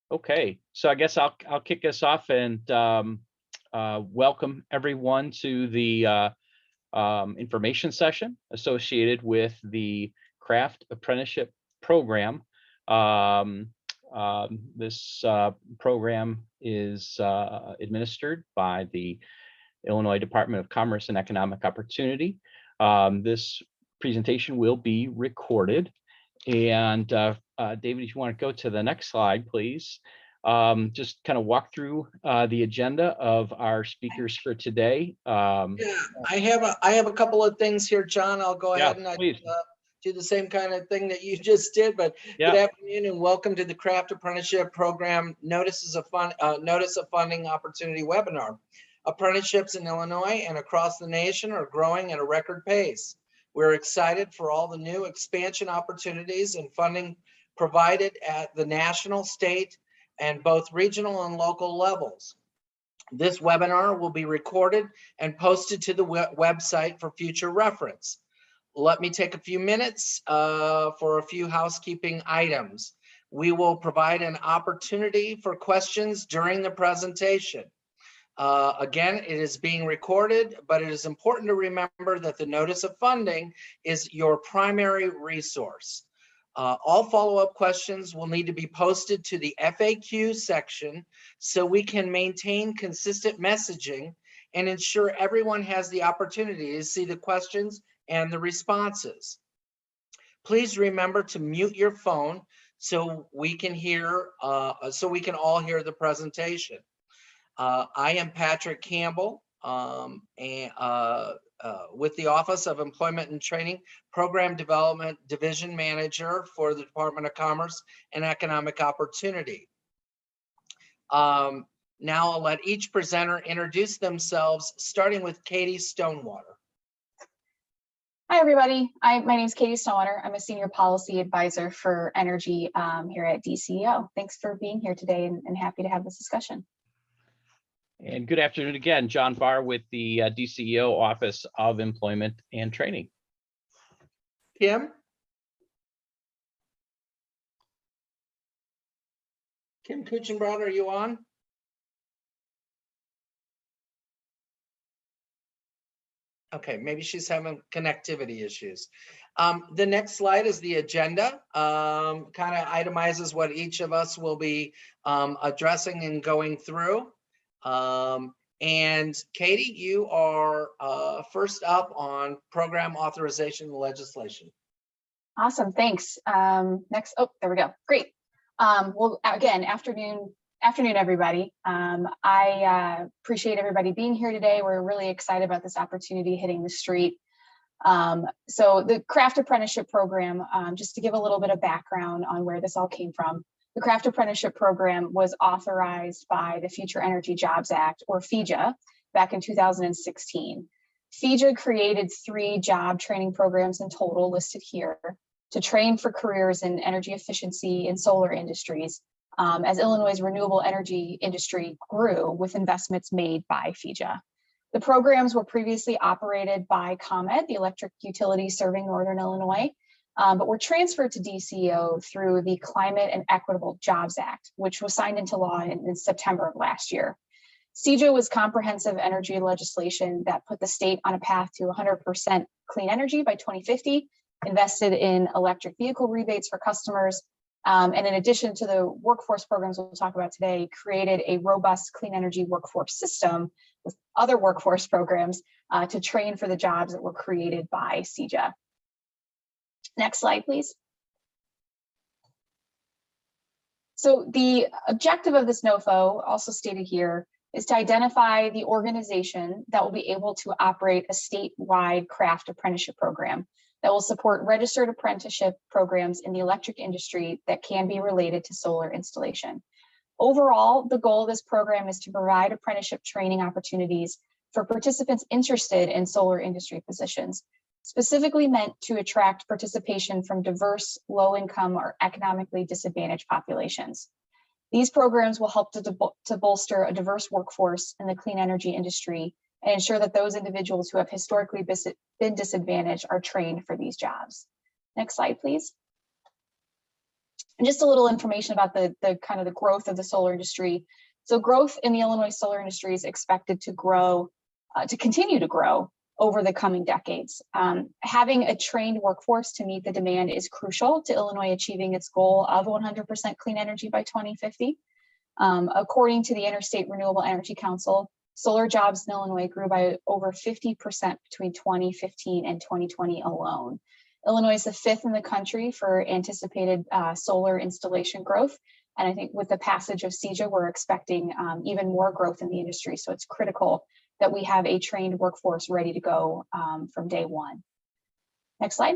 Okay, so I guess I'll kick us off and welcome everyone to the information session associated with the Craft Apprenticeship program. This program is administered by the Illinois Department of Commerce and Economic Opportunity. This presentation will be recorded. And David, if you want to go to the next slide, please. Just kind of walk through the agenda of our speakers for today. Yeah, I have a couple of things here, John. I'll go ahead and do the same kind of thing that you just did. But good afternoon and welcome to the Craft Apprenticeship Program Notice of Funding Opportunity webinar. Apprenticeships in Illinois and across the nation are growing at a record pace. We're excited for all the new expansion opportunities and funding provided at the national, state, and both regional and local levels. This webinar will be recorded and posted to the website for future reference. Let me take a few minutes for a few housekeeping items. We will provide an opportunity for questions during the presentation. Again, it is being recorded, but it is important to remember that the notice of funding is your primary resource. All follow-up questions will need to be posted to the FAQ section so we can maintain consistent messaging and ensure everyone has the opportunity to see the questions and the responses. Please remember to mute your phone so we can all hear the presentation. I am Patrick Campbell, with the Office of Employment and Training Program Development Division Manager for the Department of Commerce and Economic Opportunity. Now I'll let each presenter introduce themselves, starting with Katie Stonewater. Hi, everybody. My name is Katie Stonewater. I'm a Senior Policy Advisor for Energy here at DCEO. Thanks for being here today and happy to have this discussion. And good afternoon again, John Barr with the DCEO Office of Employment and Training. Kim Kuchenbrod, are you on? Okay, maybe she's having connectivity issues. The next slide is the agenda. Kind of itemizes what each of us will be addressing and going through. And Katie, you are first up on program authorization legislation. Awesome, thanks. Next, oh, there we go. Great. Well, again, afternoon, everybody. I appreciate everybody being here today. We're really excited about this opportunity hitting the street. So the Craft Apprenticeship Program, just to give a little bit of background on where this all came from. The Craft Apprenticeship Program was authorized by the Future Energy Jobs Act, or FEJA, back in 2016. FEJA created 3 job training programs in total listed here to train for careers in energy efficiency and solar industries as Illinois' renewable energy industry grew with investments made by FEJA. The programs were previously operated by ComEd, the electric utility serving Northern Illinois, but were transferred to DCEO through the Climate and Equitable Jobs Act, which was signed into law in September of last year. CEJA was comprehensive energy legislation that put the state on a path to 100% clean energy by 2050, invested in electric vehicle rebates for customers, and in addition to the workforce programs we'll talk about today, created a robust clean energy workforce system with other workforce programs to train for the jobs that were created by CEJA. Next slide, please. So the objective of this NOFO, also stated here, is to identify the organization that will be able to operate a statewide craft apprenticeship program that will support registered apprenticeship programs in the electric industry that can be related to solar installation. Overall, the goal of this program is to provide apprenticeship training opportunities for participants interested in solar industry positions, specifically meant to attract participation from diverse, low-income, or economically disadvantaged populations. These programs will help to bolster a diverse workforce in the clean energy industry and ensure that those individuals who have historically been disadvantaged are trained for these jobs. Next slide, please. And just a little information about the kind of the growth of the solar industry. So growth in the Illinois solar industry is expected to grow, to continue to grow over the coming decades. Having a trained workforce to meet the demand is crucial to Illinois achieving its goal of 100% clean energy by 2050. According to the Interstate Renewable Energy Council, solar jobs in Illinois grew by over 50% between 2015 and 2020 alone. Illinois is the 5th in the country for anticipated solar installation growth. And I think with the passage of CEJA, we're expecting even more growth in the industry. So it's critical that we have a trained workforce ready to go from day one. Next slide.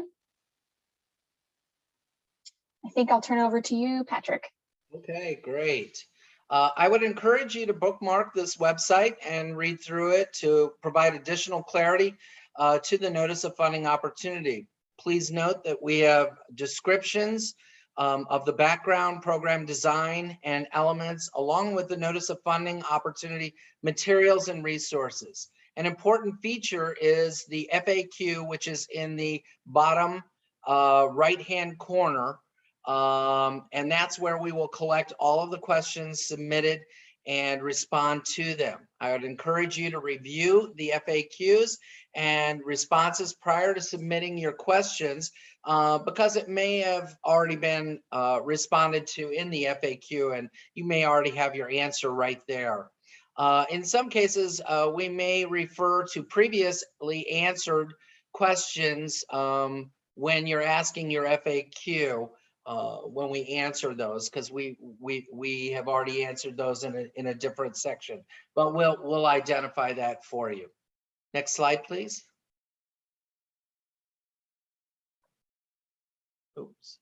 I think I'll turn it over to you, Patrick. Okay, great. I would encourage you to bookmark this website and read through it to provide additional clarity to the notice of funding opportunity. Please note that we have descriptions of the background, program design, and elements, along with the notice of funding opportunity materials and resources. An important feature is the FAQ, which is in the bottom right-hand corner. And that's where we will collect all of the questions submitted and respond to them. I would encourage you to review the FAQs and responses prior to submitting your questions because it may have already been responded to in the FAQ and you may already have your answer right there. In some cases, we may refer to previously answered questions when you're asking your FAQ. When we answer those, because we have already answered those in a different section, but we'll identify that for you. Next slide, please. Oops.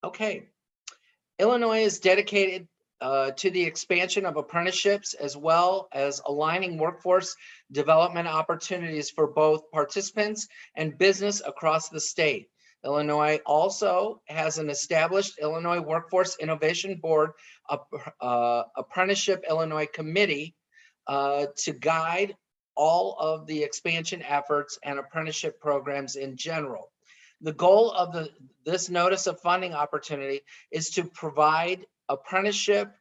Okay. Illinois is dedicated to the expansion of apprenticeships as well as aligning workforce development opportunities for both participants and business across the state. Illinois also has an established Illinois Workforce Innovation Board, Apprenticeship Illinois Committee to guide all of the expansion efforts and apprenticeship programs in general. The goal of this notice of funding opportunity is to provide apprenticeship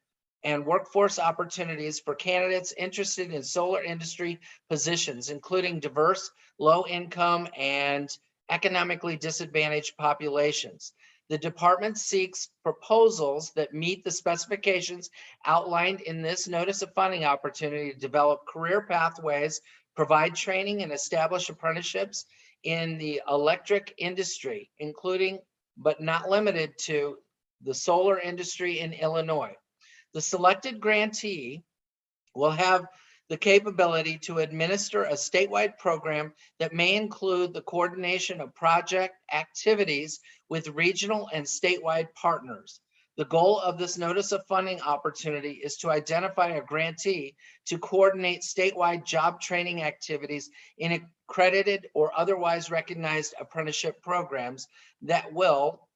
and workforce opportunities for candidates interested in solar industry positions, including diverse, low income, and economically disadvantaged populations. The department seeks proposals that meet the specifications outlined in this notice of funding opportunity to develop career pathways, provide training, and establish apprenticeships in the electric industry, including but not limited to the solar industry in Illinois. The selected grantee will have the capability to administer a statewide program that may include the coordination of project activities with regional and statewide partners. The goal of this notice of funding opportunity is to identify a grantee to coordinate statewide job training activities in accredited or otherwise recognized apprenticeship programs that will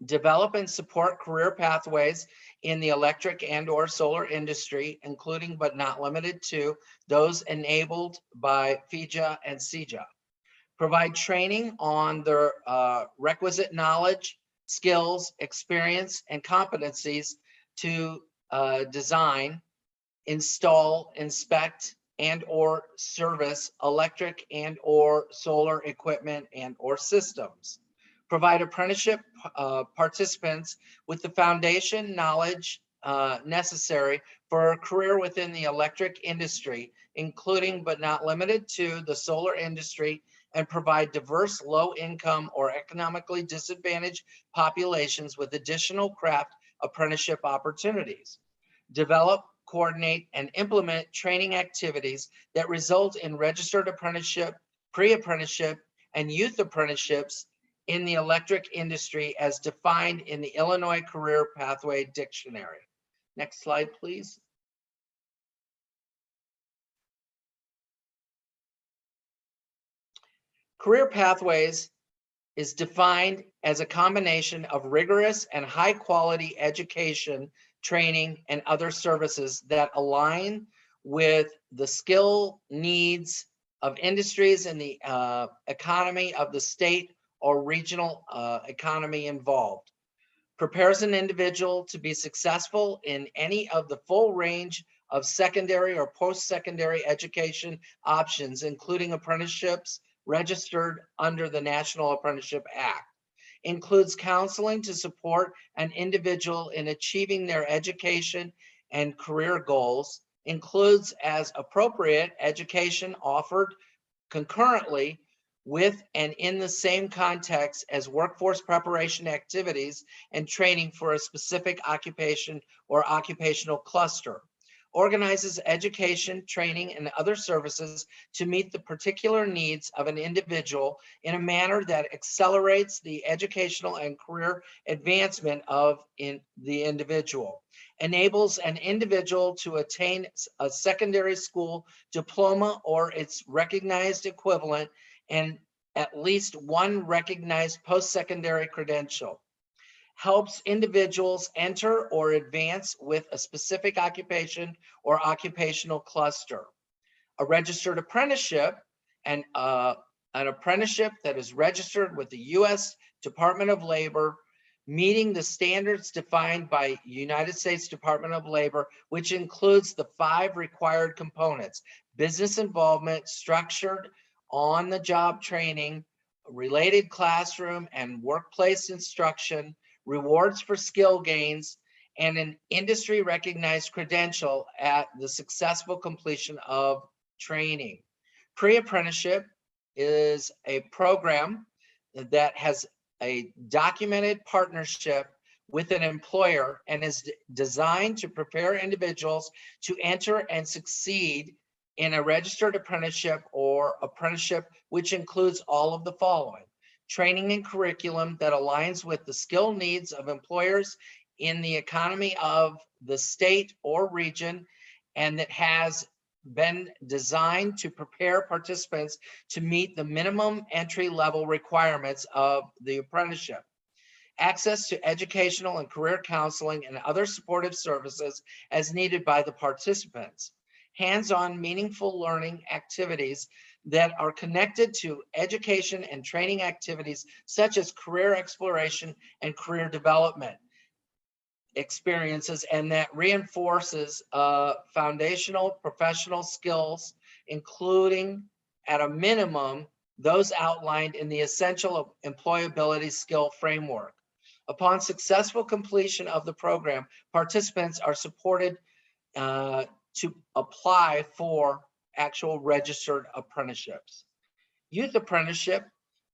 develop and support career pathways in the electric and/or solar industry, including but not limited to those enabled by FIJA and CEJA. Provide training on the requisite knowledge, skills, experience, and competencies to design, install, inspect, and/or service electric and/or solar equipment and/or systems. Provide apprenticeship participants with the foundation knowledge necessary for a career within the electric industry, including but not limited to the solar industry, and provide diverse low-income or economically disadvantaged populations with additional craft apprenticeship opportunities. Develop, coordinate, and implement training activities that result in registered apprenticeship, pre-apprenticeship, and youth apprenticeships in the electric industry as defined in the Illinois Career Pathway Dictionary. Next slide, please. Career pathways is defined as a combination of rigorous and high quality education, training, and other services that align with the skill needs of industries and the economy of the state or regional economy involved. Prepares an individual to be successful in any of the full range of secondary or post-secondary education options, including apprenticeships registered under the National Apprenticeship Act. Includes counseling to support an individual in achieving their education and career goals. Includes, as appropriate, education offered concurrently with and in the same context as workforce preparation activities and training for a specific occupation or occupational cluster. Organizes education, training, and other services to meet the particular needs of an individual in a manner that accelerates the educational and career advancement of the individual. Enables an individual to attain a secondary school diploma or its recognized equivalent and at least one recognized post-secondary credential. Helps individuals enter or advance with a specific occupation or occupational cluster. A registered apprenticeship and an apprenticeship that is registered with the U.S. Department of Labor, meeting the standards defined by United States Department of Labor, which includes the 5 required components: business involvement, structured on-the-job training, related classroom and workplace instruction, rewards for skill gains, and an industry recognized credential at the successful completion of training. Pre-apprenticeship is a program that has a documented partnership with an employer and is designed to prepare individuals to enter and succeed in a registered apprenticeship or apprenticeship, which includes all of the following: training and curriculum that aligns with the skill needs of employers in the economy of the state or region, and that has been designed to prepare participants to meet the minimum entry level requirements of the apprenticeship. Access to educational and career counseling and other supportive services as needed by the participants. Hands-on meaningful learning activities that are connected to education and training activities such as career exploration and career development experiences, and that reinforces foundational professional skills, including at a minimum those outlined in the essential employability skill framework. Upon successful completion of the program, participants are supported to apply for actual registered apprenticeships. Youth apprenticeship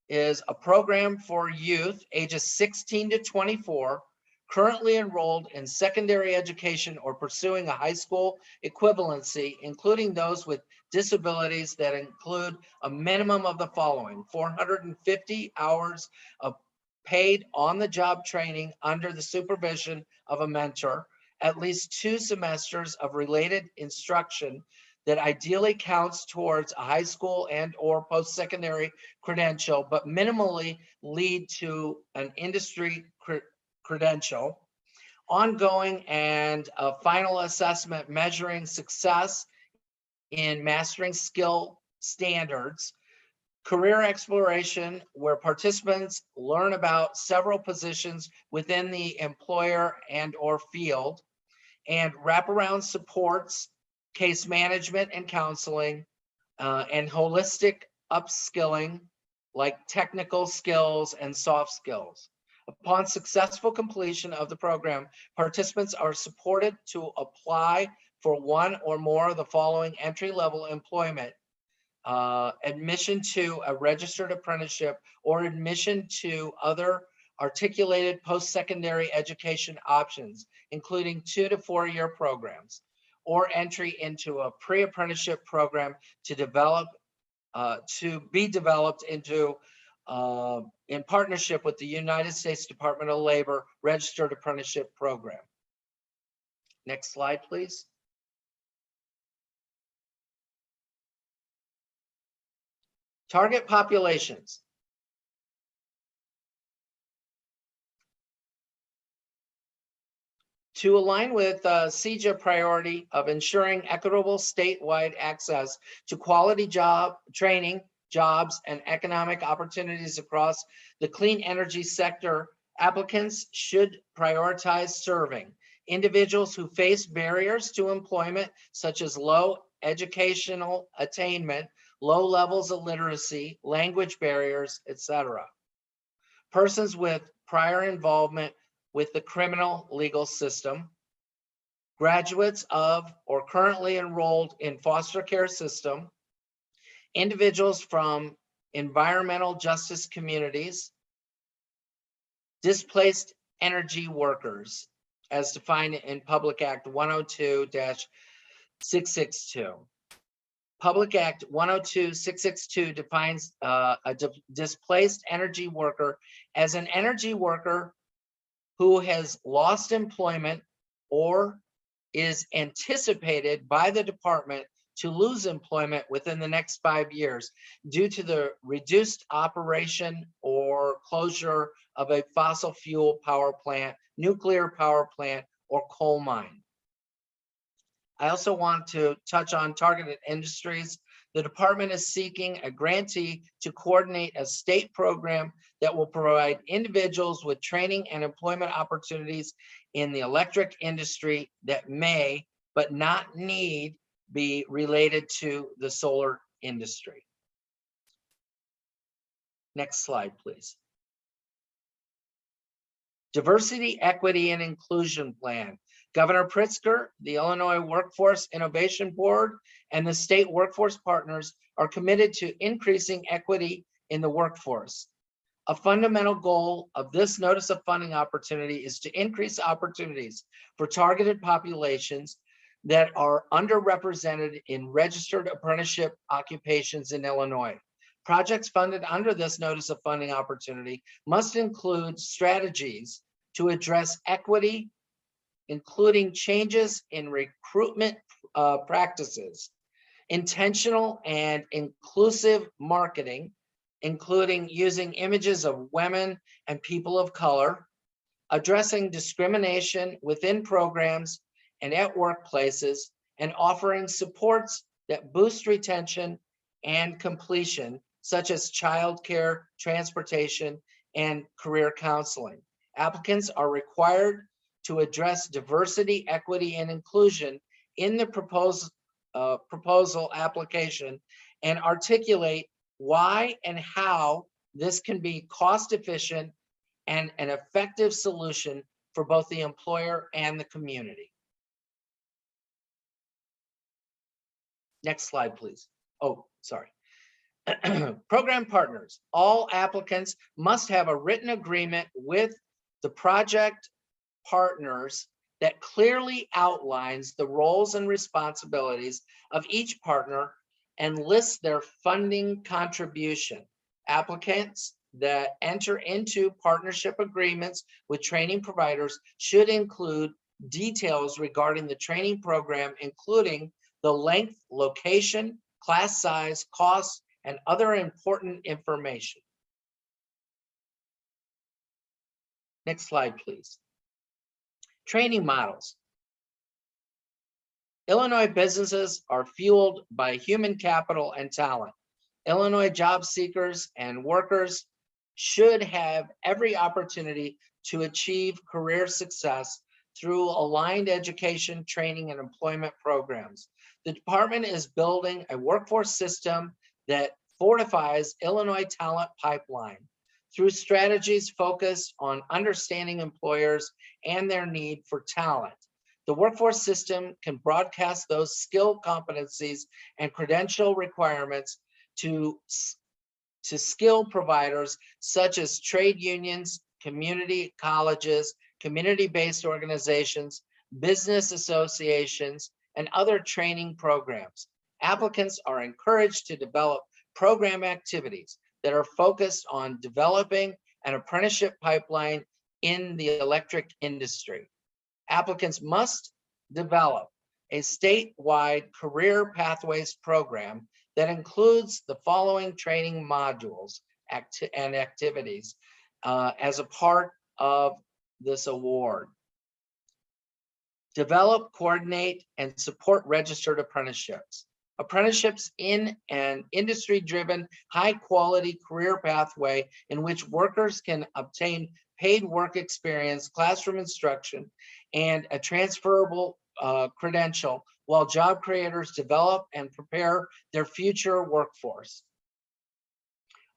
is a program for youth ages 16 to 24 currently enrolled in secondary education or pursuing a high school equivalency, including those with disabilities that include a minimum of the following: 450 hours of paid on-the-job training under the supervision of a mentor, at least 2 semesters of related instruction that ideally counts towards a high school and or post-secondary credential, but minimally lead to an industry credential. Ongoing and a final assessment measuring success in mastering skill standards. Career exploration, where participants learn about several positions within the employer and or field. And wraparound supports, case management and counseling, and holistic upskilling like technical skills and soft skills. Upon successful completion of the program, participants are supported to apply for one or more of the following entry-level employment: admission to a registered apprenticeship or admission to other articulated post-secondary education options, including 2 to 4 year programs, or entry into a pre-apprenticeship program to be developed into in partnership with the United States Department of Labor Registered Apprenticeship Program. Next slide, please. Target populations. To align with CJA priority of ensuring equitable statewide access to quality job training, jobs, and economic opportunities across the clean energy sector, applicants should prioritize serving individuals who face barriers to employment, such as low educational attainment, low levels of literacy, language barriers, etc. Persons with prior involvement with the criminal legal system, graduates of or currently enrolled in foster care system, individuals from environmental justice communities, displaced energy workers, as defined in Public Act 102-662. Public Act 102-662 defines a displaced energy worker as an energy worker who has lost employment or is anticipated by the department to lose employment within the next 5 years due to the reduced operation or closure of a fossil fuel power plant, nuclear power plant, or coal mine. I also want to touch on targeted industries. The department is seeking a grantee to coordinate a state program that will provide individuals with training and employment opportunities in the electric industry that may, but not need, be related to the solar industry. Next slide, please. Diversity, Equity, and Inclusion Plan. Governor Pritzker, the Illinois Workforce Innovation Board, and the state workforce partners are committed to increasing equity in the workforce. A fundamental goal of this notice of funding opportunity is to increase opportunities for targeted populations that are underrepresented in registered apprenticeship occupations in Illinois. Projects funded under this notice of funding opportunity must include strategies to address equity, including changes in recruitment practices, intentional and inclusive marketing, including using images of women and people of color, addressing discrimination within programs and at workplaces, and offering supports that boost retention and completion, such as childcare, transportation, and career counseling. Applicants are required to address diversity, equity, and inclusion in the proposal application and articulate why and how this can be cost efficient and an effective solution for both the employer and the community. Next slide, please. Oh, sorry. Program partners. All applicants must have a written agreement with the project partners that clearly outlines the roles and responsibilities of each partner and lists their funding contribution. Applicants that enter into partnership agreements with training providers should include details regarding the training program, including the length, location, class size, costs, and other important information. Next slide, please. Training models. Illinois businesses are fueled by human capital and talent. Illinois job seekers and workers should have every opportunity to achieve career success through aligned education, training, and employment programs. The department is building a workforce system that fortifies Illinois talent pipeline through strategies focused on understanding employers and their need for talent. The workforce system can broadcast those skill competencies and credential requirements to skill providers such as trade unions, community colleges, community-based organizations, business associations, and other training programs. Applicants are encouraged to develop program activities that are focused on developing an apprenticeship pipeline in the electric industry. Applicants must develop a statewide career pathways program that includes the following training modules and activities as a part of this award. Develop, coordinate, and support registered apprenticeships. Apprenticeships in an industry-driven, high-quality career pathway in which workers can obtain paid work experience, classroom instruction, and a transferable credential while job creators develop and prepare their future workforce.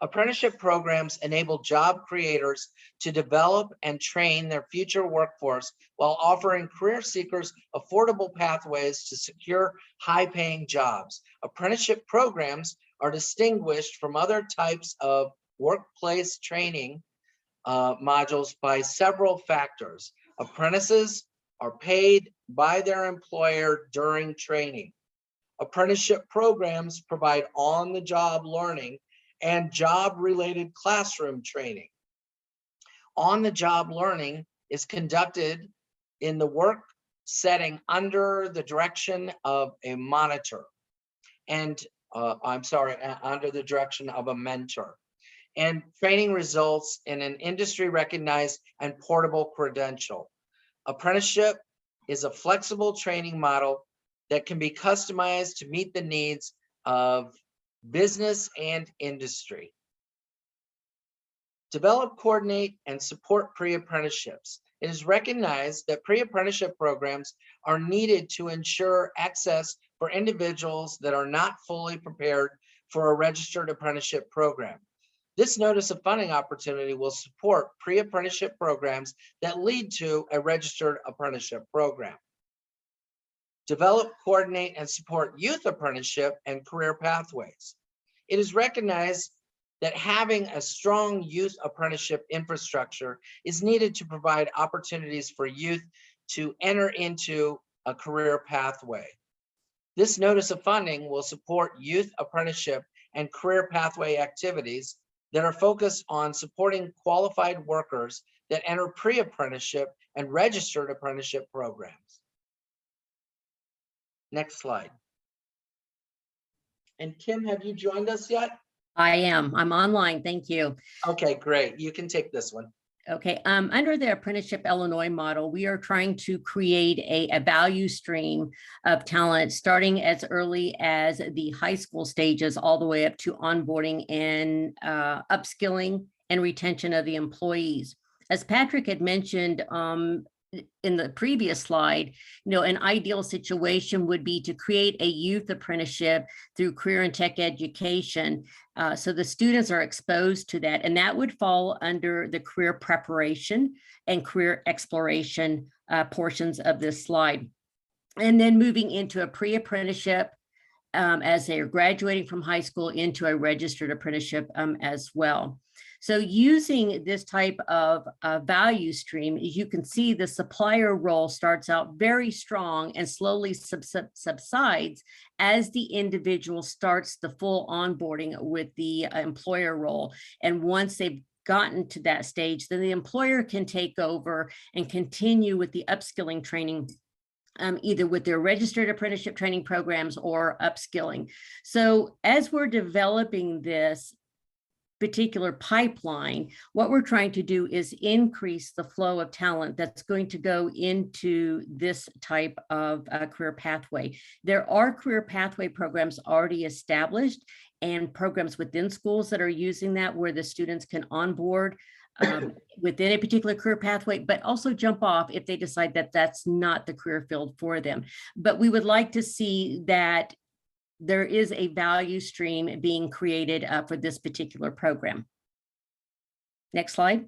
Apprenticeship programs enable job creators to develop and train their future workforce while offering career seekers affordable pathways to secure high-paying jobs. Apprenticeship programs are distinguished from other types of workplace training modules by several factors. Apprentices are paid by their employer during training. Apprenticeship programs provide on-the-job learning and job-related classroom training. On-the-job learning is conducted in the work setting under the direction of a monitor and, under the direction of a mentor. And training results in an industry-recognized and portable credential. Apprenticeship is a flexible training model that can be customized to meet the needs of business and industry. Develop, coordinate, and support pre-apprenticeships. It is recognized that pre-apprenticeship programs are needed to ensure access for individuals that are not fully prepared for a registered apprenticeship program. This notice of funding opportunity will support pre-apprenticeship programs that lead to a registered apprenticeship program. Develop, coordinate, and support youth apprenticeship and career pathways. It is recognized that having a strong youth apprenticeship infrastructure is needed to provide opportunities for youth to enter into a career pathway. This notice of funding will support youth apprenticeship and career pathway activities that are focused on supporting qualified workers that enter pre-apprenticeship and registered apprenticeship programs. Next slide. And Kim, have you joined us yet? I am. I'm online. Thank you. Okay, great. You can take this one. Okay. Under the Apprenticeship Illinois model, we are trying to create a value stream of talent starting as early as the high school stages all the way up to onboarding and upskilling and retention of the employees. As Patrick had mentioned, in the previous slide, an ideal situation would be to create a youth apprenticeship through career and tech education. So the students are exposed to that, and that would fall under the career preparation and career exploration portions of this slide. And then moving into a pre-apprenticeship as they're graduating from high school into a registered apprenticeship as well. So using this type of value stream, as you can see, the supplier role starts out very strong and slowly subsides as the individual starts the full onboarding with the employer role. And once they've gotten to that stage, then the employer can take over and continue with the upskilling training, either with their registered apprenticeship training programs or upskilling. So as we're developing this particular pipeline, what we're trying to do is increase the flow of talent that's going to go into this type of career pathway. There are career pathway programs already established and programs within schools that are using that, where the students can onboard within a particular career pathway, but also jump off if they decide that that's not the career field for them. But we would like to see that there is a value stream being created for this particular program. Next slide.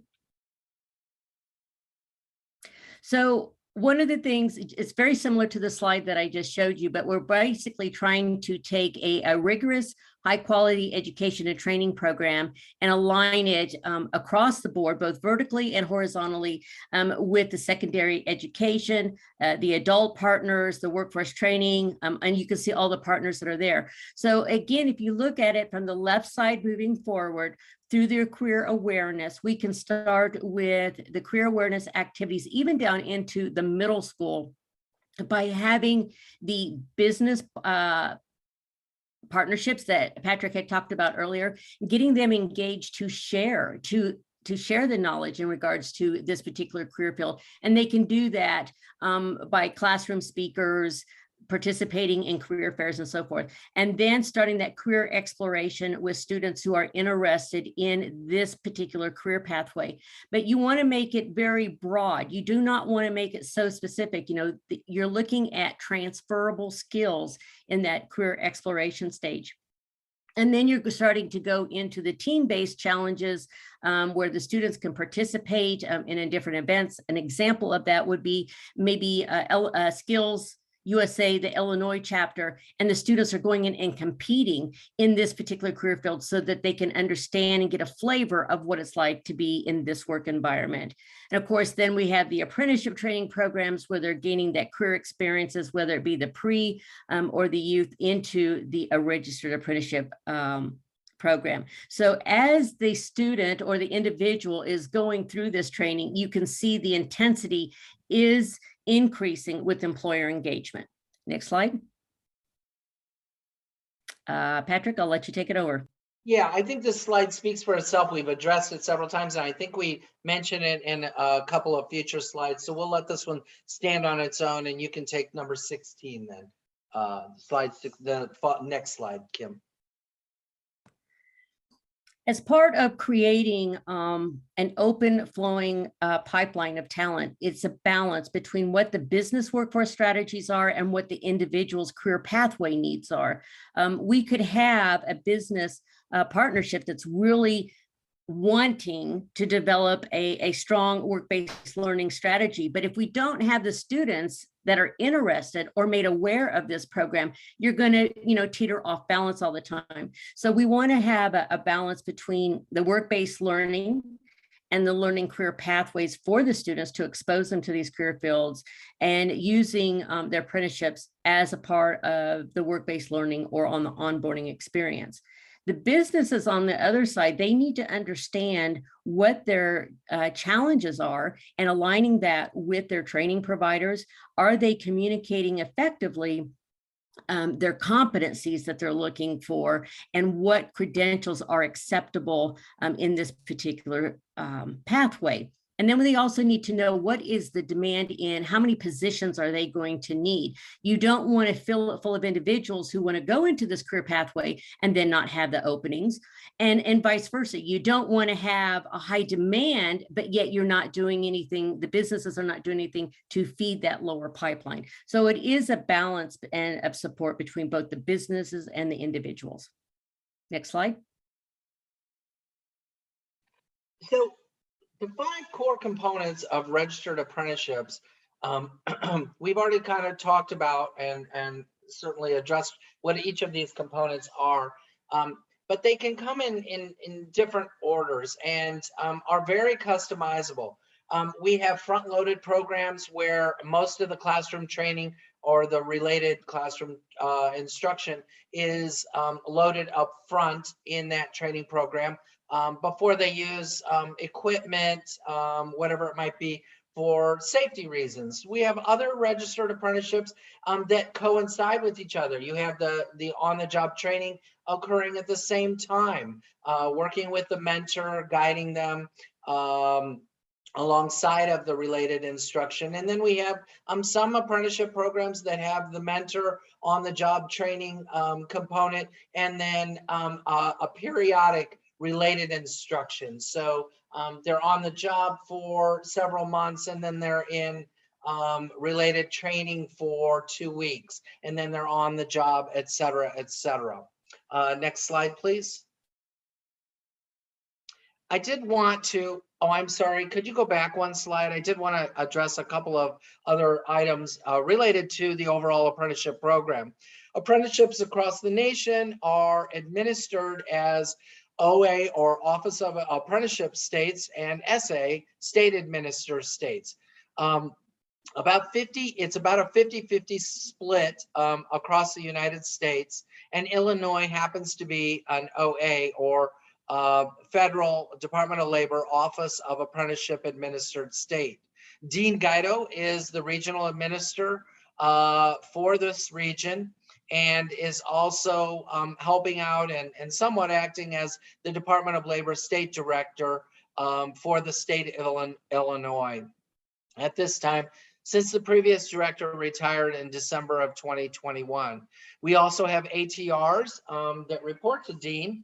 So one of the things, it's very similar to the slide that I just showed you, but we're basically trying to take a rigorous, high quality education and training program and align it across the board, both vertically and horizontally, with the secondary education, the adult partners, the workforce training, and you can see all the partners that are there. So again, if you look at it from the left side moving forward, through their career awareness, we can start with the career awareness activities, even down into the middle school, by having the business partnerships that Patrick had talked about earlier, getting them engaged to share the knowledge in regards to this particular career field. And they can do that by classroom speakers, participating in career fairs and so forth, and then starting that career exploration with students who are interested in this particular career pathway. But you want to make it very broad. You do not want to make it so specific. You know, you're looking at transferable skills in that career exploration stage. And then you're starting to go into the team-based challenges where the students can participate in different events. An example of that would be maybe Skills USA, the Illinois chapter, and the students are going in and competing in this particular career field so that they can understand and get a flavor of what it's like to be in this work environment. And of course, then we have the apprenticeship training programs where they're gaining that career experiences, whether it be the pre or the youth into the registered apprenticeship program. So as the student or the individual is going through this training, you can see the intensity is increasing with employer engagement. Next slide. Patrick, I'll let you take it over. Yeah, I think this slide speaks for itself. We've addressed it several times, and I think we mentioned it in a couple of future slides. So we'll let this one stand on its own, and you can take number 16 then. Slide 6, the next slide, Kim. As part of creating an open flowing pipeline of talent, it's a balance between what the business workforce strategies are and what the individual's career pathway needs are. We could have a business partnership that's really wanting to develop a strong work-based learning strategy. But if we don't have the students that are interested or made aware of this program, you're going to, teeter off balance all the time. So we want to have a balance between the work-based learning and the learning career pathways for the students to expose them to these career fields, and using their apprenticeships as a part of the work-based learning or on the onboarding experience. The businesses on the other side, they need to understand what their challenges are and aligning that with their training providers. Are they communicating effectively their competencies that they're looking for, and what credentials are acceptable in this particular pathway? And then they also need to know what is the demand in, how many positions are they going to need? You don't want to fill it full of individuals who want to go into this career pathway and then not have the openings, and vice versa. You don't want to have a high demand, but yet you're not doing anything, the businesses are not doing anything to feed that lower pipeline. So it is a balance of support between both the businesses and the individuals. Next slide. So the 5 core components of registered apprenticeships, we've already kind of talked about and certainly addressed what each of these components are, but they can come in different orders and are very customizable. We have front-loaded programs where most of the classroom training or the related classroom instruction is loaded up front in that training program. Before they use equipment, whatever it might be, for safety reasons. We have other registered apprenticeships that coincide with each other. You have the on-the-job training occurring at the same time, working with the mentor, guiding them alongside of the related instruction. And then we have some apprenticeship programs that have the mentor on the job training component, and then a periodic related instruction. So they're on the job for several months, and then they're in related training for 2 weeks, and then they're on the job, et cetera, et cetera. Next slide, please. I did want to, I'm sorry, could you go back one slide? I did want to address a couple of other items related to the overall apprenticeship program. Apprenticeships across the nation are administered as OA, or Office of Apprenticeship States, and SA, State Administered States. It's about a 50-50 split across the United States, and Illinois happens to be an OA, or Federal Department of Labor Office of Apprenticeship Administered State. Dean Guido is the regional administrator for this region, and is also helping out and somewhat acting as the Department of Labor State Director for the state of Illinois. At this time, since the previous director retired in December of 2021. We also have ATRs that report to Dean,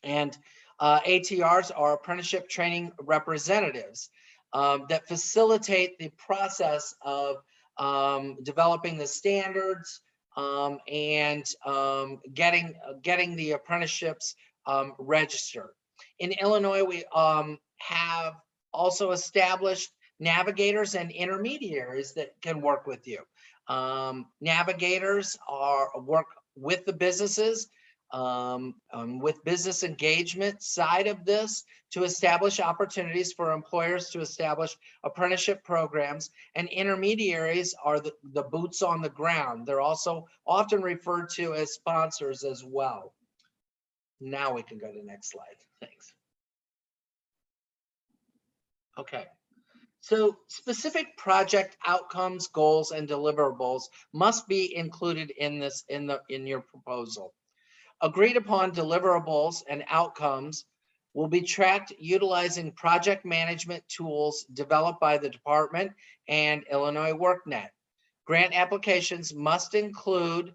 and ATRs are apprenticeship training representatives that facilitate the process of developing the standards and getting the apprenticeships registered. In Illinois, we have also established navigators and intermediaries that can work with you. Navigators work with the businesses, with business engagement side of this to establish opportunities for employers to establish apprenticeship programs, and intermediaries are the boots on the ground. They're also often referred to as sponsors as well. Now we can go to the next slide. Thanks. Okay. So specific project outcomes, goals, and deliverables must be included in your proposal. Agreed upon deliverables and outcomes will be tracked utilizing project management tools developed by the department and Illinois workNet. Grant applications must include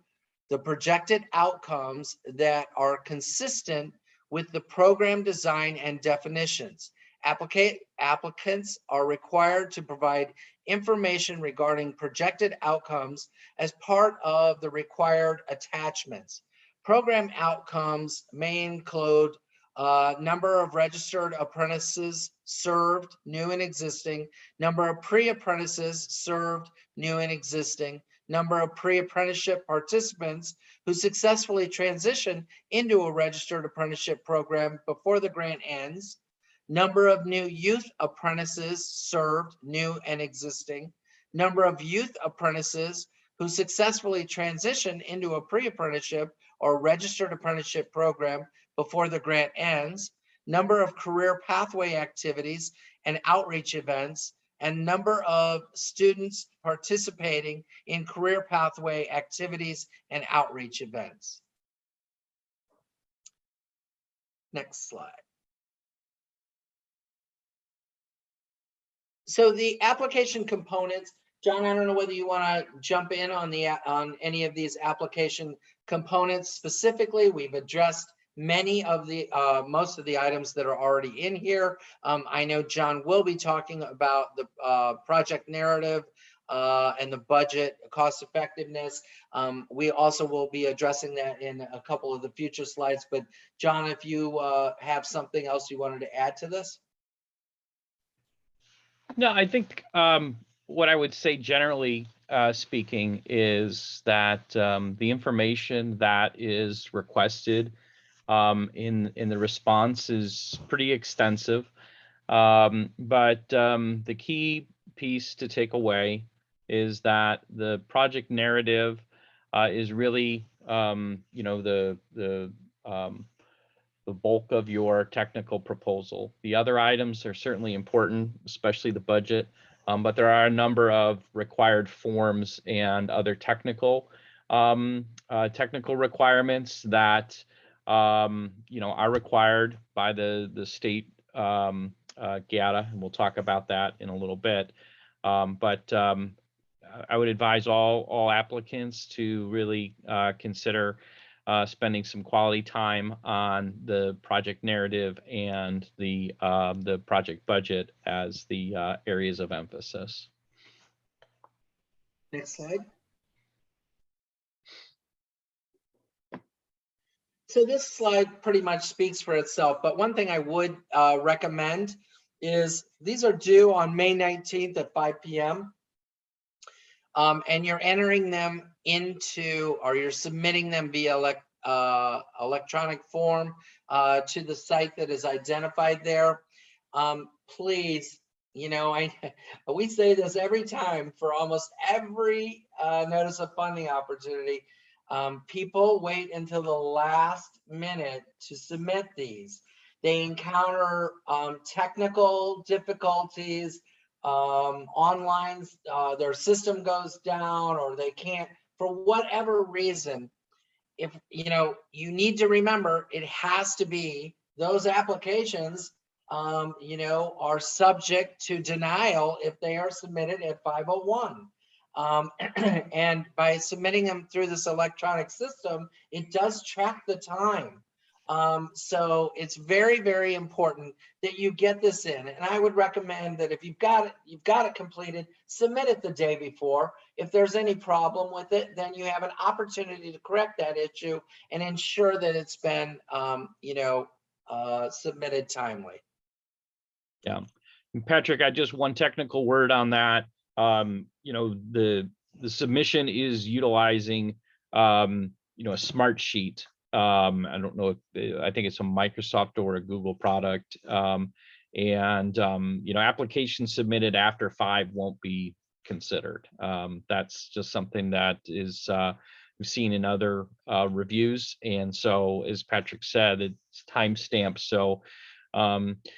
the projected outcomes that are consistent with the program design and definitions. Applicants are required to provide information regarding projected outcomes as part of the required attachments. Program outcomes may include number of registered apprentices served, new and existing, number of pre-apprentices served, new and existing, number of pre-apprenticeship participants who successfully transition into a registered apprenticeship program before the grant ends, number of new youth apprentices served, new and existing, number of youth apprentices who successfully transition into a pre-apprenticeship or registered apprenticeship program before the grant ends, number of career pathway activities and outreach events, and number of students participating in career pathway activities and outreach events. Next slide. So the application components, John, I don't know whether you want to jump in on any of these application components specifically. We've addressed many of the most of the items that are already in here. I know John will be talking about the project narrative and the budget cost effectiveness. We also will be addressing that in a couple of the future slides. But John, if you have something else you wanted to add to this? No, I think what I would say generally speaking is that the information that is requested in the response is pretty extensive. But the key piece to take away is that the project narrative is really, you know, the bulk of your technical proposal. The other items are certainly important, especially the budget, but there are a number of required forms and other technical requirements that you know, are required by the state GATA, and we'll talk about that in a little bit. But I would advise all applicants to really consider spending some quality time on the project narrative and the project budget as the areas of emphasis. Next slide. So this slide pretty much speaks for itself, but one thing I would recommend is these are due on May 19th at 5 p.m. And you're entering them into, or you're submitting them via electronic form to the site that is identified there. Please, you know, we say this every time for almost every notice of funding opportunity. People wait until the last minute to submit these. They encounter technical difficulties, online, their system goes down, or they can't, for whatever reason. If you know, you need to remember, it has to be those applications you know, are subject to denial if they are submitted at 501. And by submitting them through this electronic system, it does track the time. So it's very, very important that you get this in. And I would recommend that if you've got it completed, submit it the day before. If there's any problem with it, then you have an opportunity to correct that issue and ensure that it's been, you know, submitted timely. Yeah. And Patrick, I just one technical word on that. You know, the submission is utilizing, you know, a smart sheet. I don't know if I think it's a Microsoft or a Google product. You know, applications submitted after 5 won't be considered. That's just something that is we've seen in other reviews. And so, as Patrick said, it's timestamped. So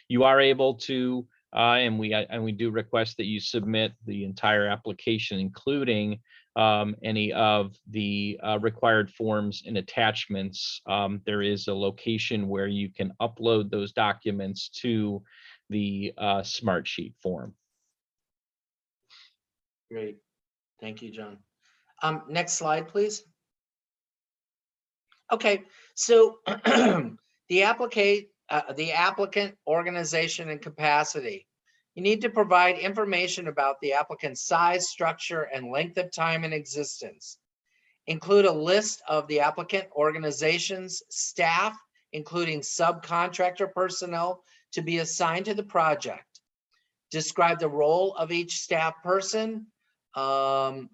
you are able to, and we do request that you submit the entire application, including any of the required forms and attachments. There is a location where you can upload those documents to the smart sheet form. Great. Thank you, John. Next slide, please. Okay, so the applicant organization and capacity. You need to provide information about the applicant's size, structure, and length of time in existence. Include a list of the applicant organization's staff, including subcontractor personnel, to be assigned to the project. Describe the role of each staff person that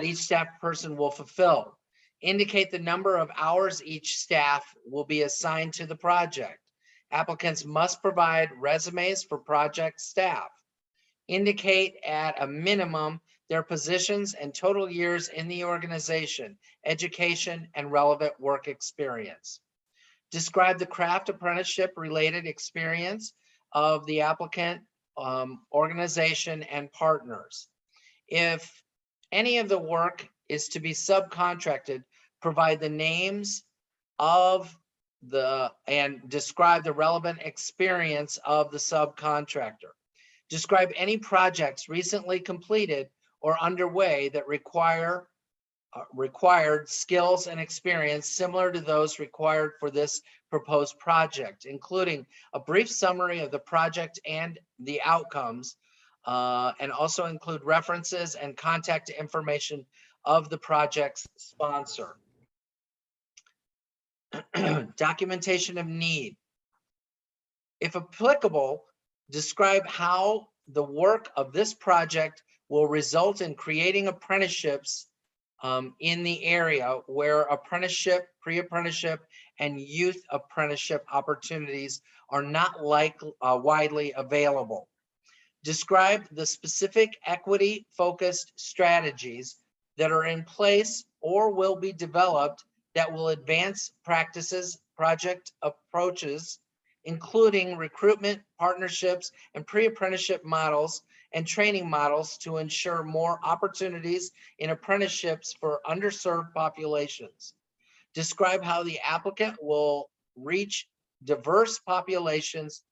each staff person will fulfill. Indicate the number of hours each staff will be assigned to the project. Applicants must provide resumes for project staff. Indicate at a minimum their positions and total years in the organization, education, and relevant work experience. Describe the craft apprenticeship related experience of the applicant, organization, and partners. If any of the work is to be subcontracted, provide the names of and describe the relevant experience of the subcontractor. Describe any projects recently completed or underway that required skills and experience similar to those required for this proposed project, including a brief summary of the project and the outcomes, and also include references and contact information of the project's sponsor. Documentation of need. If applicable, describe how the work of this project will result in creating apprenticeships in the area where apprenticeship, pre-apprenticeship, and youth apprenticeship opportunities are not widely available. Describe the specific equity-focused strategies that are in place or will be developed that will advance practices, project approaches, including recruitment, partnerships, and pre-apprenticeship models and training models to ensure more opportunities in apprenticeships for underserved populations. Describe how the applicant will reach diverse populations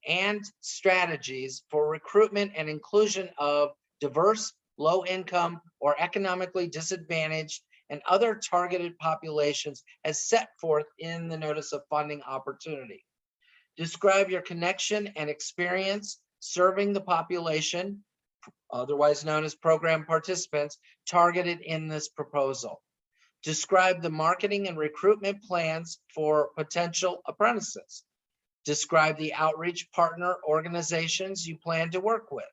and strategies for recruitment and inclusion of diverse, low-income, or economically disadvantaged and other targeted populations as set forth in the Notice of Funding Opportunity. Describe your connection and experience serving the population, otherwise known as program participants, targeted in this proposal. Describe the marketing and recruitment plans for potential apprentices. Describe the outreach partner organizations you plan to work with.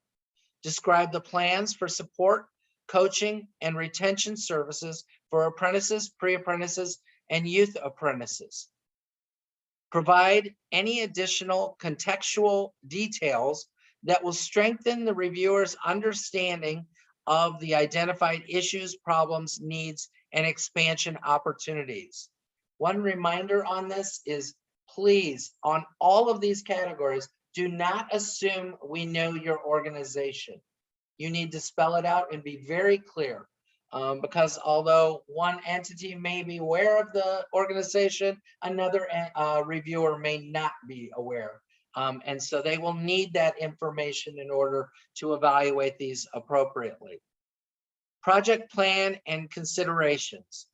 Describe the plans for support, coaching, and retention services for apprentices, pre-apprentices, and youth apprentices. Provide any additional contextual details that will strengthen the reviewer's understanding of the identified issues, problems, needs, and expansion opportunities. One reminder on this is, please, on all of these categories, do not assume we know your organization. You need to spell it out and be very clear, because although one entity may be aware of the organization, another reviewer may not be aware And so they will need that information in order to evaluate these appropriately. Project plan and considerations.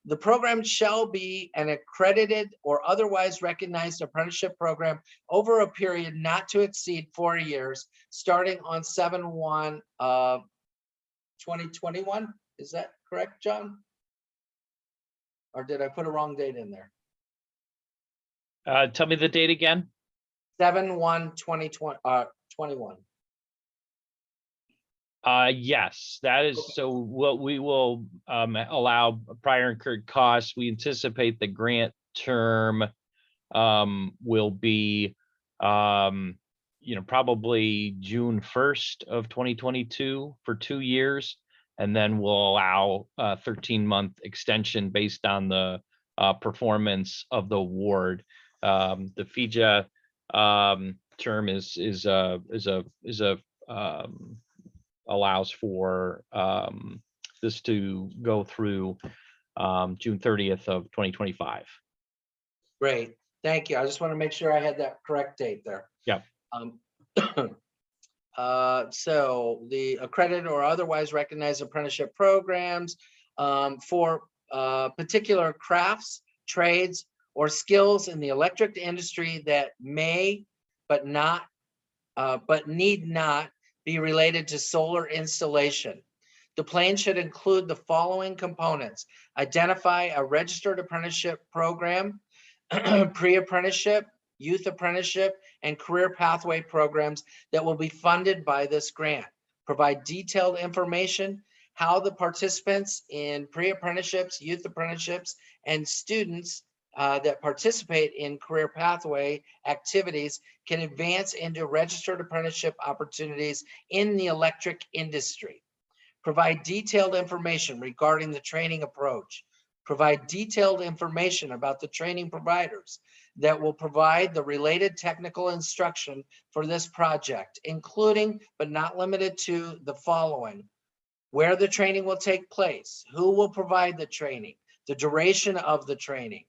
The program shall be an accredited or otherwise recognized apprenticeship program over a period not to exceed 4 years, starting on 7/1/2021. Is that correct, John? Or did I put a wrong date in there? Tell me the date again. 7/1/2021. Yes, that is. So what we will allow prior incurred costs. We anticipate the grant term will be probably June 1st of 2022 for 2 years, and then we'll allow a 13-month extension based on the performance of the award. The FIJA term allows for this to go through June 30th of 2025. Great, thank you. I just want to make sure I had that correct date there. Yeah. So the accredited or otherwise recognized apprenticeship programs for particular crafts, trades, or skills in the electric industry that may but need not be related to solar installation. The plan should include the following components: identify a registered apprenticeship program, pre-apprenticeship, youth apprenticeship, and career pathway programs that will be funded by this grant. Provide detailed information how the participants in pre-apprenticeships, youth apprenticeships, and students that participate in career pathway activities can advance into registered apprenticeship opportunities in the electric industry. Provide detailed information regarding the training approach. Provide detailed information about the training providers that will provide the related technical instruction for this project, including but not limited to the following: where the training will take place, who will provide the training, the duration of the training,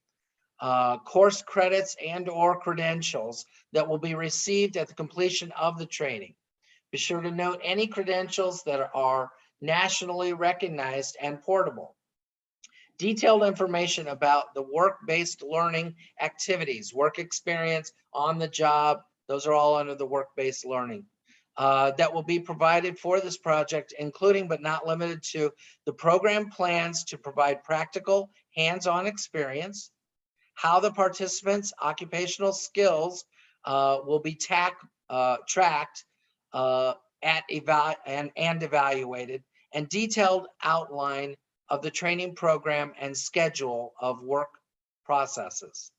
course credits and or credentials that will be received at the completion of the training. Be sure to note any credentials that are nationally recognized and portable. Detailed information about the work-based learning activities, work experience, on the job, those are all under the work-based learning that will be provided for this project, including but not limited to the program plans to provide practical hands-on experience, how the participants' occupational skills will be tracked and evaluated, and detailed outline of the training program and schedule of work processes.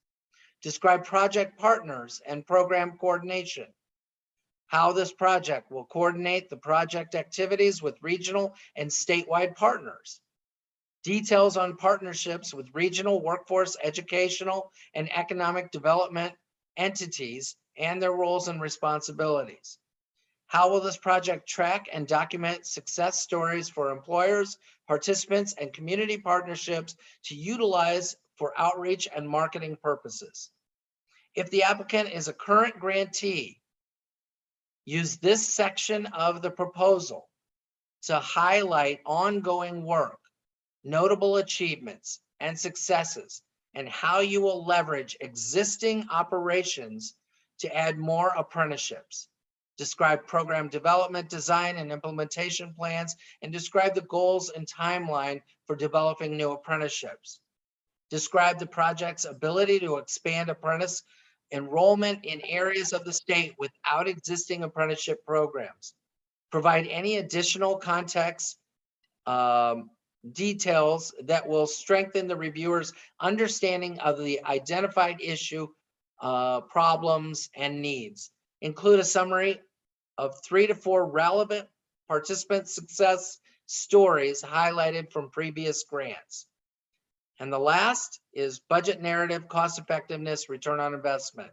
Describe project partners and program coordination, how this project will coordinate the project activities with regional and statewide partners. Details on partnerships with regional workforce, educational, and economic development entities and their roles and responsibilities. How will this project track and document success stories for employers, participants, and community partnerships to utilize for outreach and marketing purposes? If the applicant is a current grantee, use this section of the proposal to highlight ongoing work, notable achievements and successes, and how you will leverage existing operations to add more apprenticeships. Describe program development, design, and implementation plans, and describe the goals and timeline for developing new apprenticeships. Describe the project's ability to expand apprentice enrollment in areas of the state without existing apprenticeship programs. Provide any additional context details that will strengthen the reviewer's understanding of the identified issue, problems, and needs. Include a summary of 3 to 4 relevant participant success stories highlighted from previous grants. And the last is budget narrative, cost effectiveness, return on investment.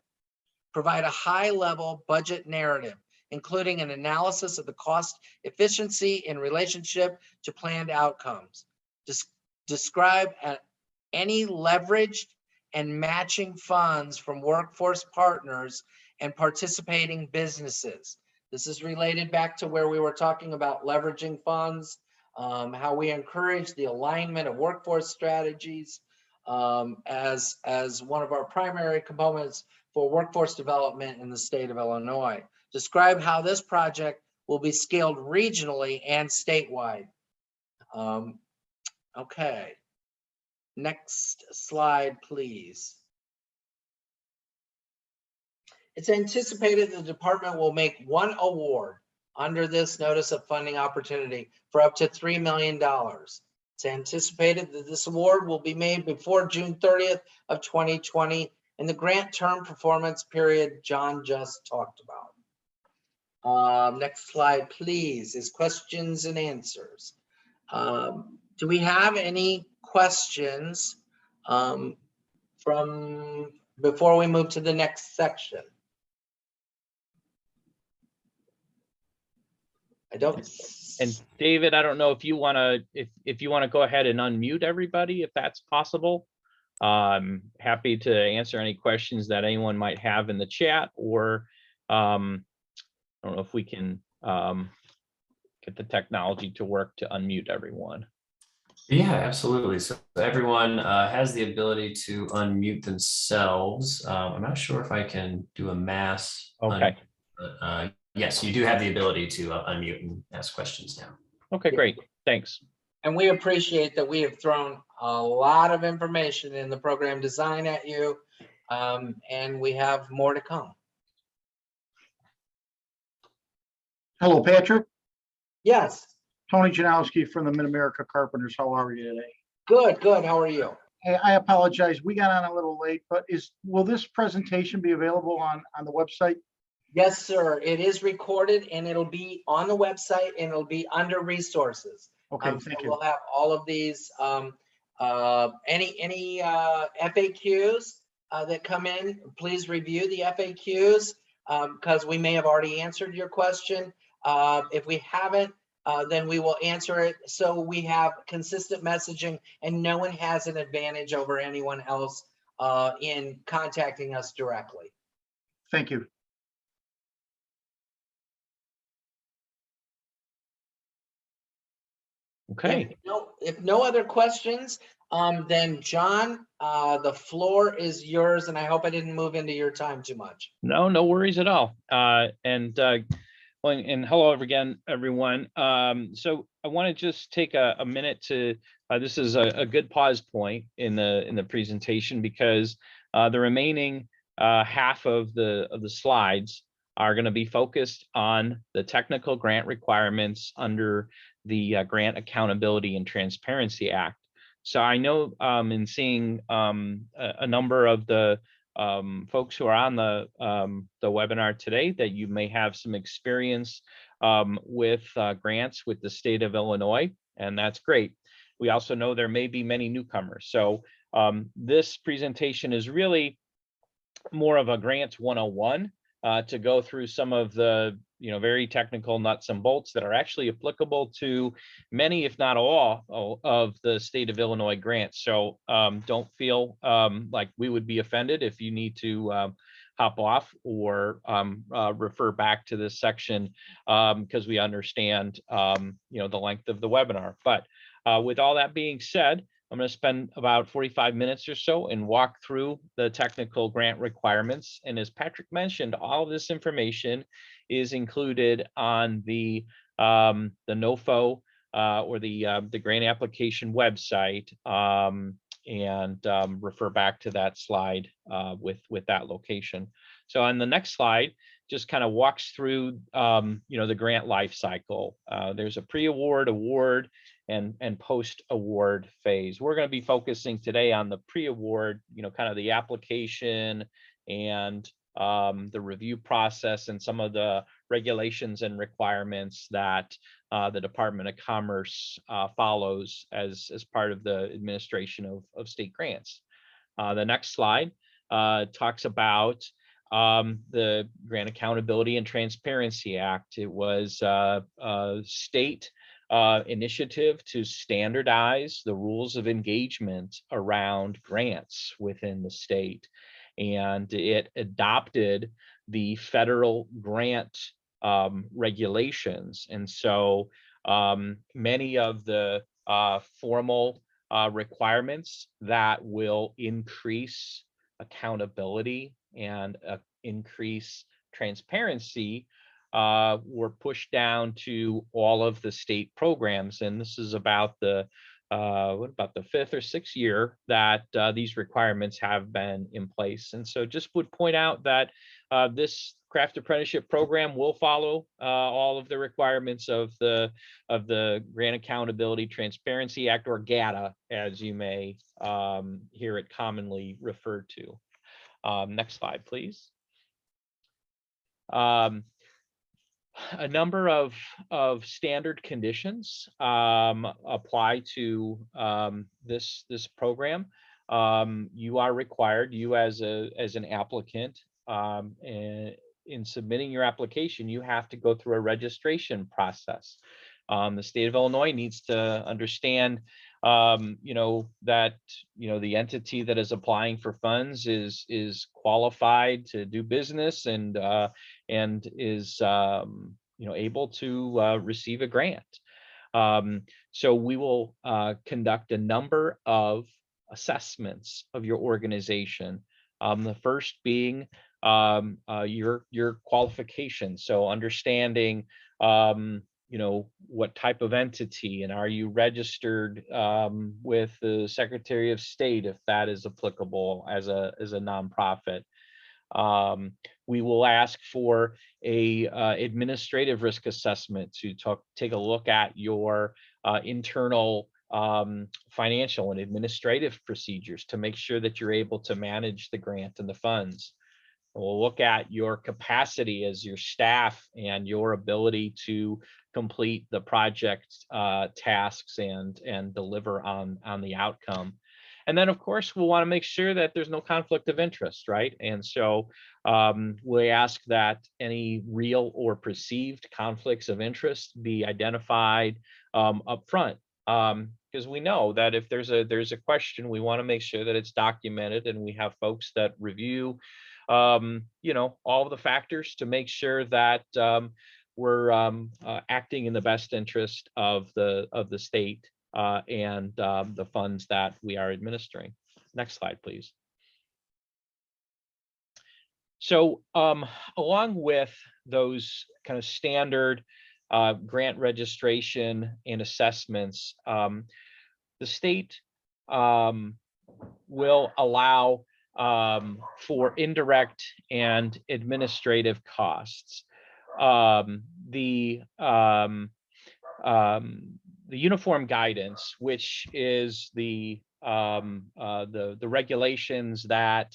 Provide a high-level budget narrative, including an analysis of the cost efficiency in relationship to planned outcomes. Describe any leveraged and matching funds from workforce partners and participating businesses. This is related back to where we were talking about leveraging funds, how we encourage the alignment of workforce strategies as one of our primary components for workforce development in the state of Illinois. Describe how this project will be scaled regionally and statewide. Okay, next slide, please. It's anticipated the department will make one award under this notice of funding opportunity for up to $3 million. It's anticipated that this award will be made before June 30th of 2020 in the grant term performance period John just talked about. Next slide, please, is questions and answers. Do we have any questions from before we move to the next section? I don't. And David, I don't know if you want to if you want to go ahead and unmute everybody, if that's possible. Happy to answer any questions that anyone might have in the chat, or I don't know if we can get the technology to work to unmute everyone. Yeah, absolutely. So everyone has the ability to unmute themselves. I'm not sure if I can do a mass. Okay. But, yes, you do have the ability to unmute and ask questions now. Okay, great. Thanks. And we appreciate that we have thrown a lot of information in the program design at you, and we have more to come. Hello, Patrick. Yes. Tony Janowski from the Mid-America Carpenters. How are you today? Good, good. How are you? Hey, I apologize. We got on a little late, but will this presentation be available on the website? Yes, sir. It is recorded and it'll be on the website and it'll be under resources. Okay, So thank you. we'll have all of these, any FAQs that come in, please review the FAQs because we may have already answered your question. If we haven't, then we will answer it. So we have consistent messaging and no one has an advantage over anyone else in contacting us directly. Thank you. Okay. If no other questions, then John, the floor is yours, and I hope I didn't move into your time too much. No worries at all. And hello again, everyone. So I want to just take a minute to. This is a good pause point in the presentation because the remaining half of the slides are going to be focused on the technical grant requirements under the Grant Accountability and Transparency Act. So I know in seeing a number of the folks who are on the webinar today that you may have some experience with grants with the state of Illinois, and that's great. We also know there may be many newcomers. So this presentation is really more of a grants 101 to go through some of the very technical nuts and bolts that are actually applicable to many, if not all, of the state of Illinois grants. So don't feel like we would be offended if you need to hop off or refer back to this section because we understand the length of the webinar. But with all that being said, I'm going to spend about 45 minutes or so and walk through the technical grant requirements. And as Patrick mentioned, all of this information is included on the NOFO or the grant application website, and refer back to that slide with that location. So on the next slide, just kind of walks through the grant life cycle. There's a pre-award, award, and post-award phase. We're going to be focusing today on the pre-award, kind of the application and the review process and some of the regulations and requirements that the Department of Commerce follows as part of the administration of state grants. The next slide talks about the Grant Accountability and Transparency Act. It was a state initiative to standardize the rules of engagement around grants within the state. and it adopted the federal grant regulations. And so many of the formal requirements that will increase accountability and increase transparency were pushed down to all of the state programs. And this is about the fifth or sixth year that these requirements have been in place. And so just would point out that this Craft Apprenticeship program will follow all of the requirements of the Grant Accountability Transparency Act, or GATA, as you may hear it commonly referred to. Next slide, please. A number of standard conditions apply to this program. You are required, you as an applicant, in submitting your application, you have to go through a registration process. The state of Illinois needs to understand that the entity that is applying for funds is qualified to do business and is able to receive a grant. So we will conduct a number of assessments of your organization. The first being your qualifications. So understanding what type of entity, and are you registered with the Secretary of State if that is applicable as a nonprofit. We will ask for a administrative risk assessment to take a look at your internal financial and administrative procedures to make sure that you're able to manage the grant and the funds. We'll look at your capacity as your staff and your ability to complete the project tasks and deliver on the outcome. And then, of course, we'll want to make sure that there's no conflict of interest, right? And so we ask that any real or perceived conflicts of interest be identified up front, because we know that if there's a question, we want to make sure that it's documented, and we have folks that review all of the factors to make sure that we're acting in the best interest of the state and the funds that we are administering. Next slide, please. So along with those kind of standard grant registration and assessments, the state will allow for indirect and administrative costs. The uniform guidance, which is the regulations that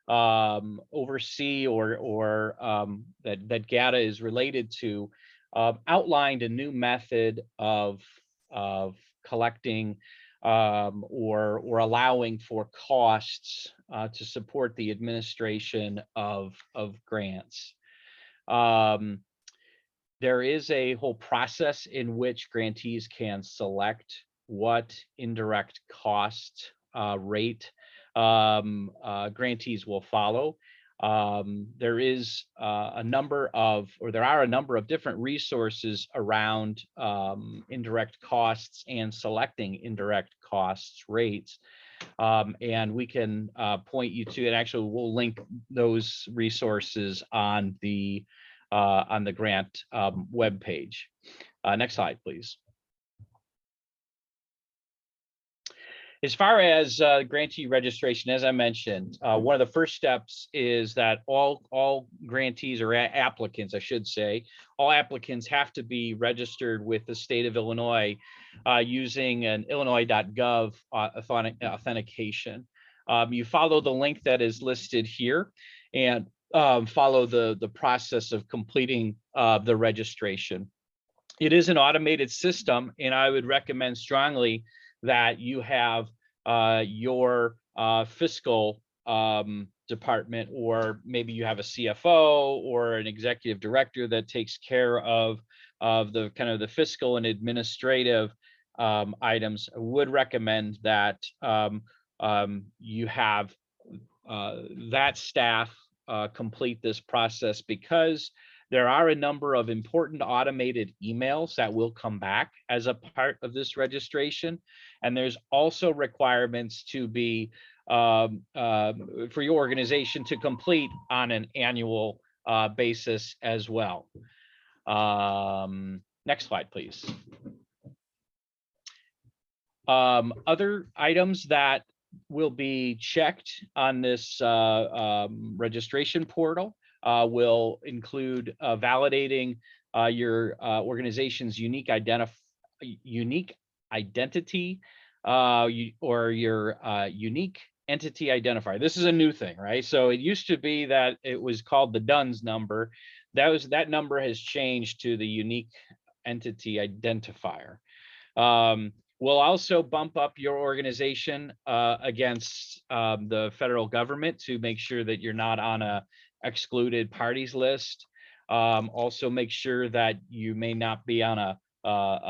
oversee or that GATA is related to, outlined a new method of collecting or allowing for costs to support the administration of grants. There is a whole process in which grantees can select what indirect cost rate grantees will follow. There are a number of different resources around indirect costs and selecting indirect costs rates. And we can point you to, and actually we'll link those resources on the grant webpage. Next slide, please. As far as grantee registration, as I mentioned, one of the first steps is that all grantees, or applicants, I should say, all applicants have to be registered with the state of Illinois using an illinois.gov authentication. You follow the link that is listed here and follow the process of completing the registration. It is an automated system, and I would recommend strongly that you have your fiscal department, or maybe you have a CFO or an executive director that takes care of the kind of the fiscal and administrative items. I would recommend that you have that staff complete this process, because there are a number of important automated emails that will come back as a part of this registration. And there's also requirements to be for your organization to complete on an annual basis as well. Next slide, please. Other items that will be checked on this registration portal will include validating your organization's unique identity or your unique entity identifier. This is a new thing, right? So it used to be that it was called the DUNS number. That number has changed to the unique entity identifier. We'll also bump up your organization against the federal government to make sure that you're not on a excluded parties list. Also make sure that you may not be on a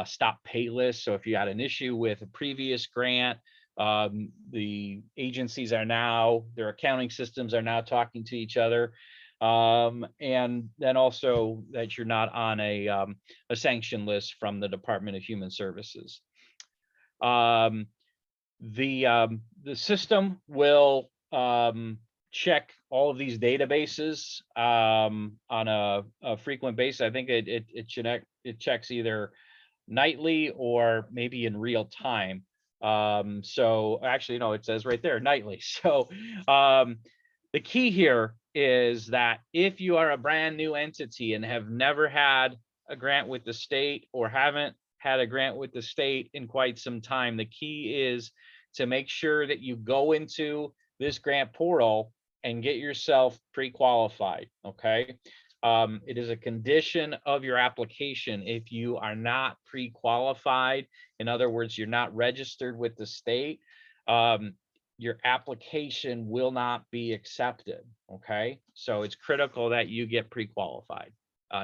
stop pay list. So if you had an issue with a previous grant, the agencies are now, their accounting systems are now talking to each other. And then also that you're not on a sanction list from the Department of Human Services. The system will check all of these databases on a frequent basis. I think it checks either nightly or maybe in real time. So actually, no, it says right there nightly. So the key here is that if you are a brand new entity and have never had a grant with the state or haven't had a grant with the state in quite some time, the key is to make sure that you go into this grant portal and get yourself pre-qualified, okay? It is a condition of your application. If you are not pre-qualified, in other words, you're not registered with the state, your application will not be accepted, okay? So it's critical that you get pre-qualified.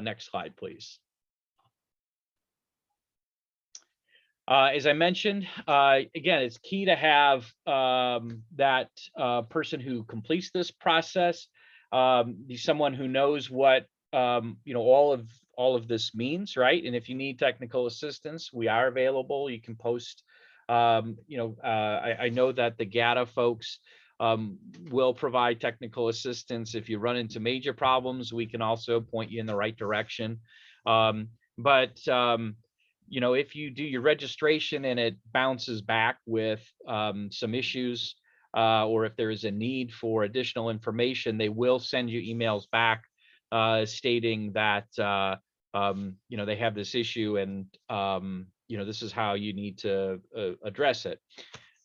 Next slide, please. As I mentioned, again, it's key to have that person who completes this process be someone who knows what all of this means, right? And if you need technical assistance, we are available. You can post. I know that the GATA folks will provide technical assistance. If you run into major problems, we can also point you in the right direction. If you do your registration and it bounces back with some issues, or if there is a need for additional information, they will send you emails back stating that they have this issue and this is how you need to address it.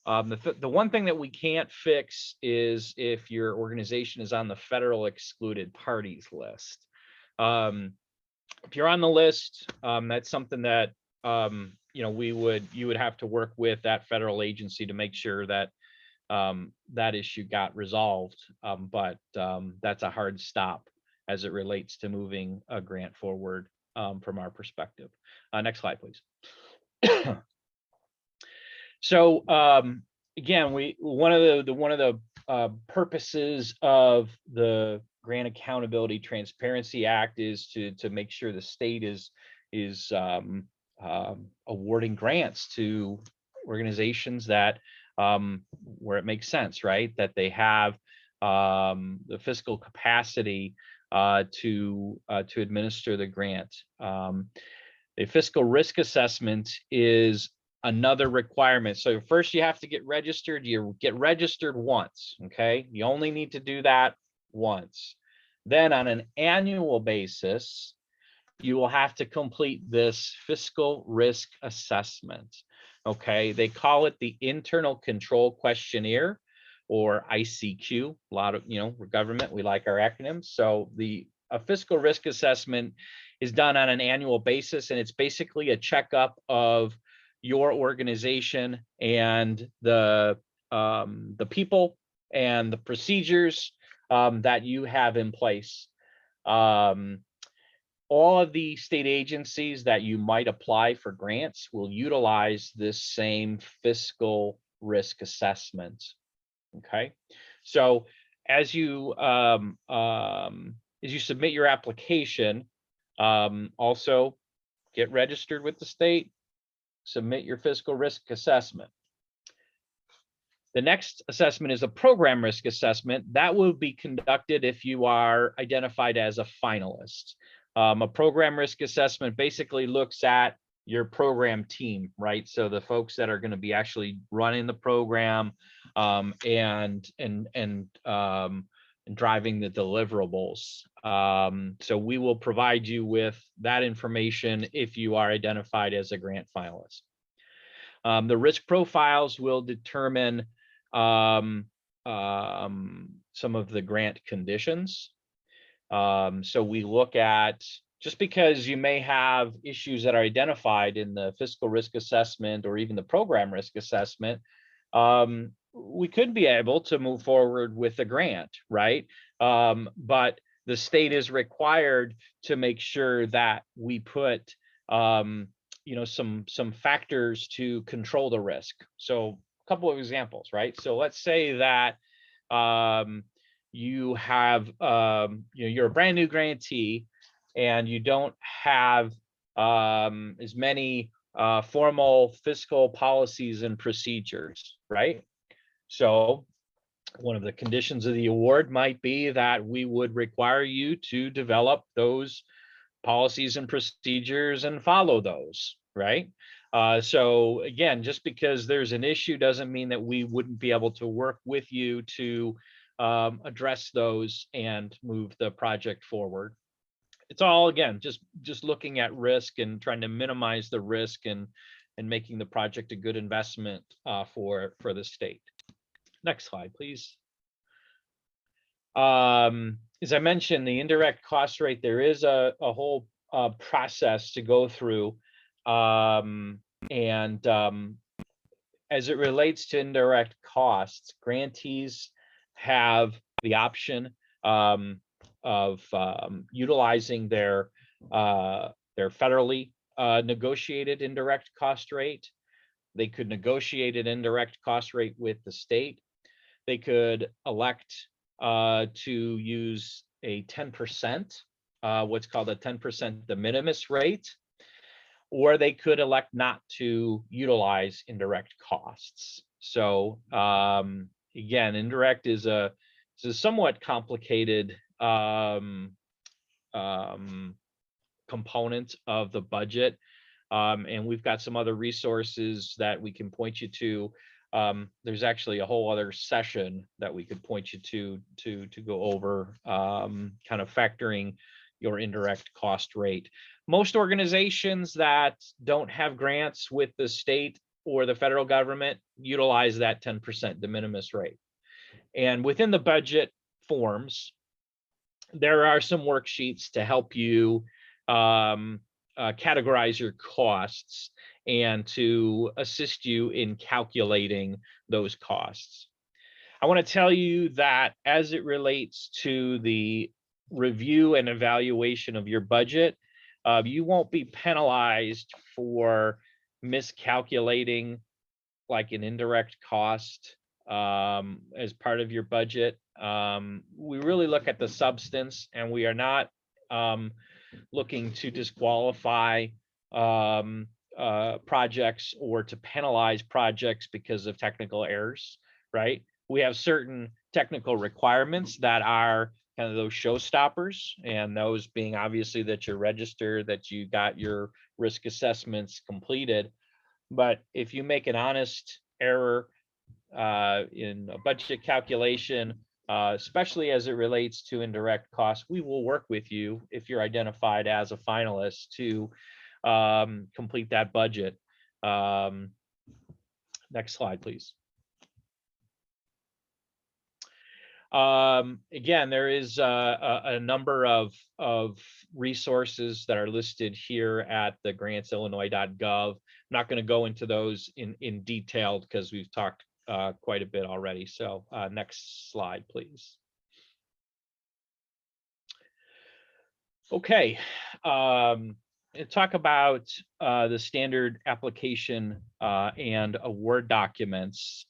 The one thing that we can't fix is if your organization is on the federal excluded parties list. If you're on the list, that's something that you would have to work with that federal agency to make sure that that issue got resolved. But that's a hard stop as it relates to moving a grant forward from our perspective. Next slide, please. So again, one of the purposes of the Grant Accountability Transparency Act is to make sure the state is awarding grants to organizations that where it makes sense, right? That they have the fiscal capacity to administer the grant. A fiscal risk assessment is another requirement. So first you have to get registered. You get registered once, okay? You only need to do that once. Then on an annual basis, you will have to complete this fiscal risk assessment, okay? They call it the Internal Control Questionnaire, or ICQ. A lot of, we're government, we like our acronyms. So a fiscal risk assessment is done on an annual basis, and it's basically a checkup of your organization and the people and the procedures that you have in place. All of the state agencies that you might apply for grants will utilize this same fiscal risk assessment. Okay, so as you submit your application, also get registered with the state, submit your fiscal risk assessment. The next assessment is a program risk assessment. That will be conducted if you are identified as a finalist. A program risk assessment basically looks at your program team, right? So the folks that are going to be actually running the program and driving the deliverables. So we will provide you with that information if you are identified as a grant finalist. The risk profiles will determine some of the grant conditions. So we look at, just because you may have issues that are identified in the fiscal risk assessment or even the program risk assessment, we could be able to move forward with a grant, right? But the state is required to make sure that we put some factors to control the risk. So a couple of examples, right? So let's say that you have you're a brand new grantee and you don't have as many formal fiscal policies and procedures, right? So one of the conditions of the award might be that we would require you to develop those policies and procedures and follow those, right? So again, just because there's an issue doesn't mean that we wouldn't be able to work with you to address those and move the project forward. It's all, again, just looking at risk and trying to minimize the risk and making the project a good investment for the state. Next slide, please. As I mentioned, the indirect cost rate, there is a whole process to go through. As it relates to indirect costs, grantees have the option of utilizing their federally negotiated indirect cost rate. They could negotiate an indirect cost rate with the state. They could elect to use a 10%, what's called a 10% de minimis rate, or they could elect not to utilize indirect costs. So again, indirect is a somewhat complicated component of the budget, and we've got some other resources that we can point you to. There's actually a whole other session that we could point you to go over kind of factoring your indirect cost rate. Most organizations that don't have grants with the state or the federal government utilize that 10% de minimis rate. And within the budget forms, there are some worksheets to help you categorize your costs and to assist you in calculating those costs. I want to tell you that as it relates to the review and evaluation of your budget, you won't be penalized for miscalculating like an indirect cost as part of your budget. We really look at the substance, and we are not looking to disqualify projects or to penalize projects because of technical errors, right? We have certain technical requirements that are kind of those showstoppers, and those being obviously that you're registered, that you got your risk assessments completed. But if you make an honest error in a budget calculation, especially as it relates to indirect costs, we will work with you if you're identified as a finalist to complete that budget. Next slide, please. Again, there is a number of resources that are listed here at the grantsillinois.gov. I'm not going to go into those in detail because we've talked quite a bit already. So next slide, please. Okay, talk about the standard application and award documents.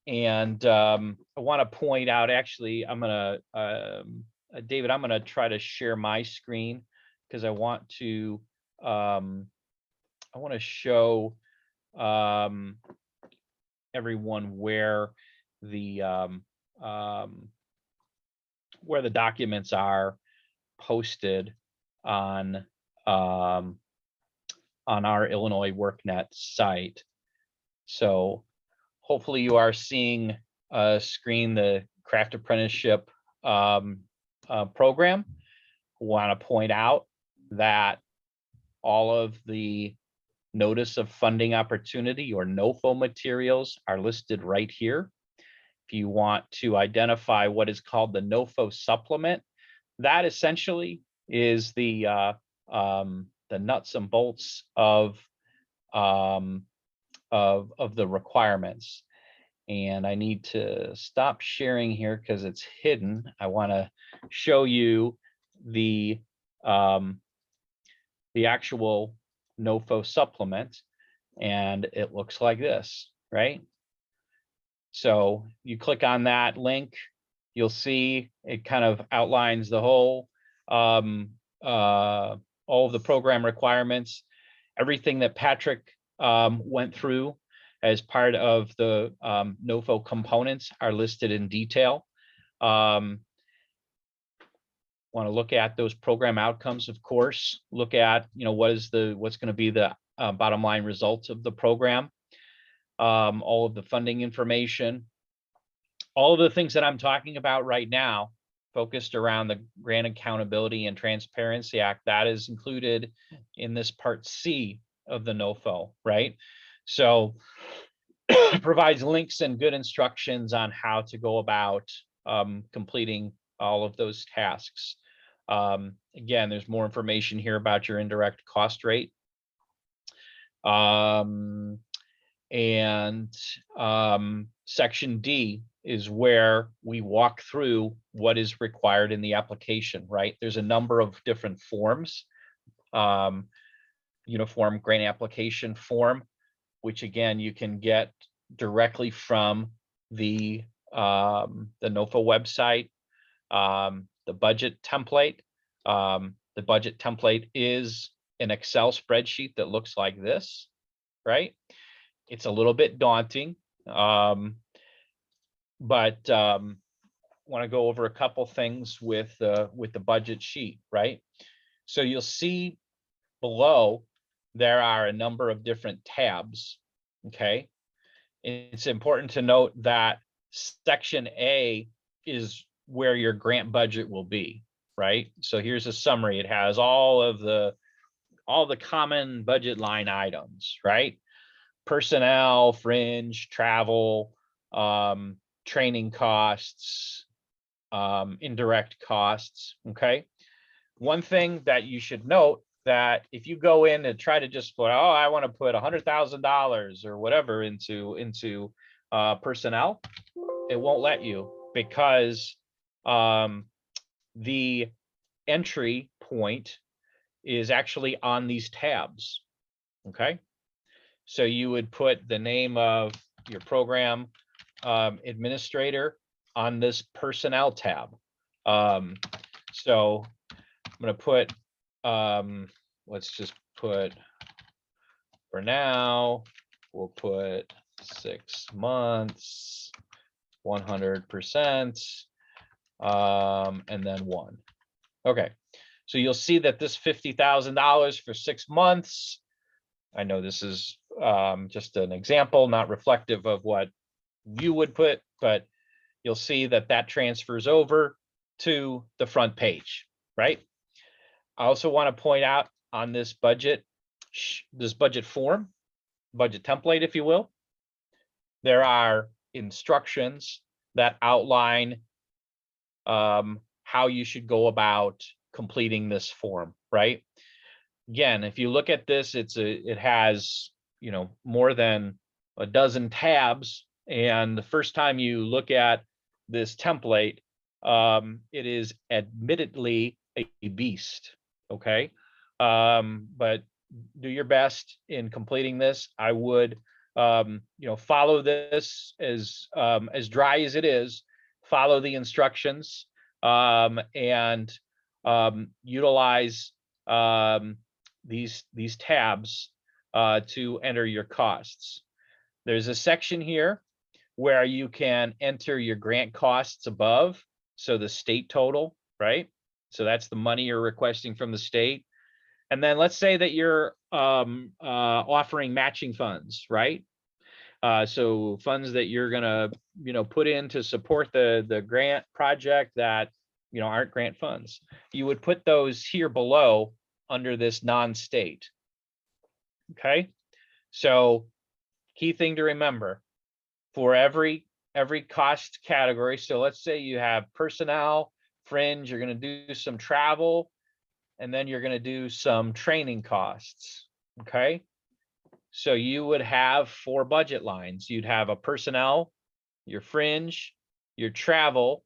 And I want to point out, actually, I'm going to, David, I'm going to try to share my screen because I want to show everyone where the documents are posted on our Illinois WorkNet site. So hopefully you are seeing a screen, the Craft Apprenticeship program. Want to point out that all of the Notice of Funding Opportunity, or NOFO, materials are listed right here. If you want to identify what is called the NOFO supplement, that essentially is the nuts and bolts of the requirements. And I need to stop sharing here because it's hidden. I want to show you the actual NOFO supplement, and it looks like this, right? So you click on that link, you'll see it kind of outlines the whole all of the program requirements, everything that Patrick went through as part of the NOFO components are listed in detail. Want to look at those program outcomes, of course, look at, what's going to be the bottom line results of the program, all of the funding information, all of the things that I'm talking about right now, focused around the Grant Accountability and Transparency Act, that is included in this Part C of the NOFO, right? So it provides links and good instructions on how to go about completing all of those tasks. Again, there's more information here about your indirect cost rate. Section D is where we walk through what is required in the application, right? There's a number of different forms. Uniform grant application form, which again, you can get directly from the NOFO website. The budget template. The budget template is an Excel spreadsheet that looks like this, right? It's a little bit daunting, but want to go over a couple things with the budget sheet, right? So you'll see below there are a number of different tabs. Okay, it's important to note that Section A is where your grant budget will be, right? So here's a summary. It has all the common budget line items, right? Personnel, fringe, travel, training costs, indirect costs. Okay. One thing that you should note, that if you go in and try to just put, oh, I want to put $100,000 or whatever into personnel, it won't let you, because the entry point is actually on these tabs. Okay, so you would put the name of your program administrator on this personnel tab. So I'm going to put, let's just put, for now, we'll put 6 months, 100%, and then 1. Okay, so you'll see that this $50,000 for 6 months, I know this is just an example, not reflective of what you would put, but you'll see that that transfers over to the front page, right? I also want to point out on this budget form, budget template, if you will, there are instructions that outline how you should go about completing this form, right? Again, if you look at this, it has, more than a dozen tabs, and the first time you look at this template, it is admittedly a beast. Okay, but do your best in completing this. I would follow this as dry as it is, follow the instructions, and utilize these tabs to enter your costs. There's a section here where you can enter your grant costs above, so the state total, right? So that's the money you're requesting from the state. And then let's say that you're offering matching funds, right? So funds that you're gonna, put in to support the grant project that, aren't grant funds. You would put those here below under this non-state. Okay, so key thing to remember for every cost category. So let's say you have personnel, fringe, you're going to do some travel, and then you're going to do some training costs. Okay, so you would have 4 budget lines. You'd have a personnel, your fringe, your travel,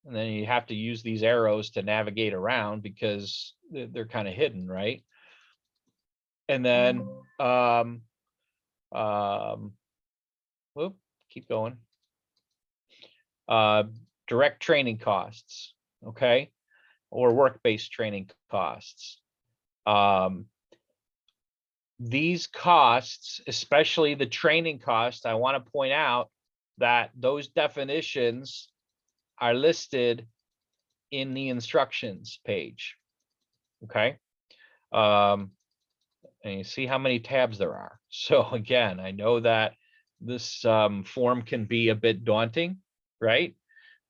and then you have to use these arrows to navigate around because they're kind of hidden, right? And then whoop, keep going. Direct training costs, okay, or work-based training costs. These costs, especially the training costs, I want to point out that those definitions are listed in the instructions page. Okay. And you see how many tabs there are. So again, I know that this form can be a bit daunting, right?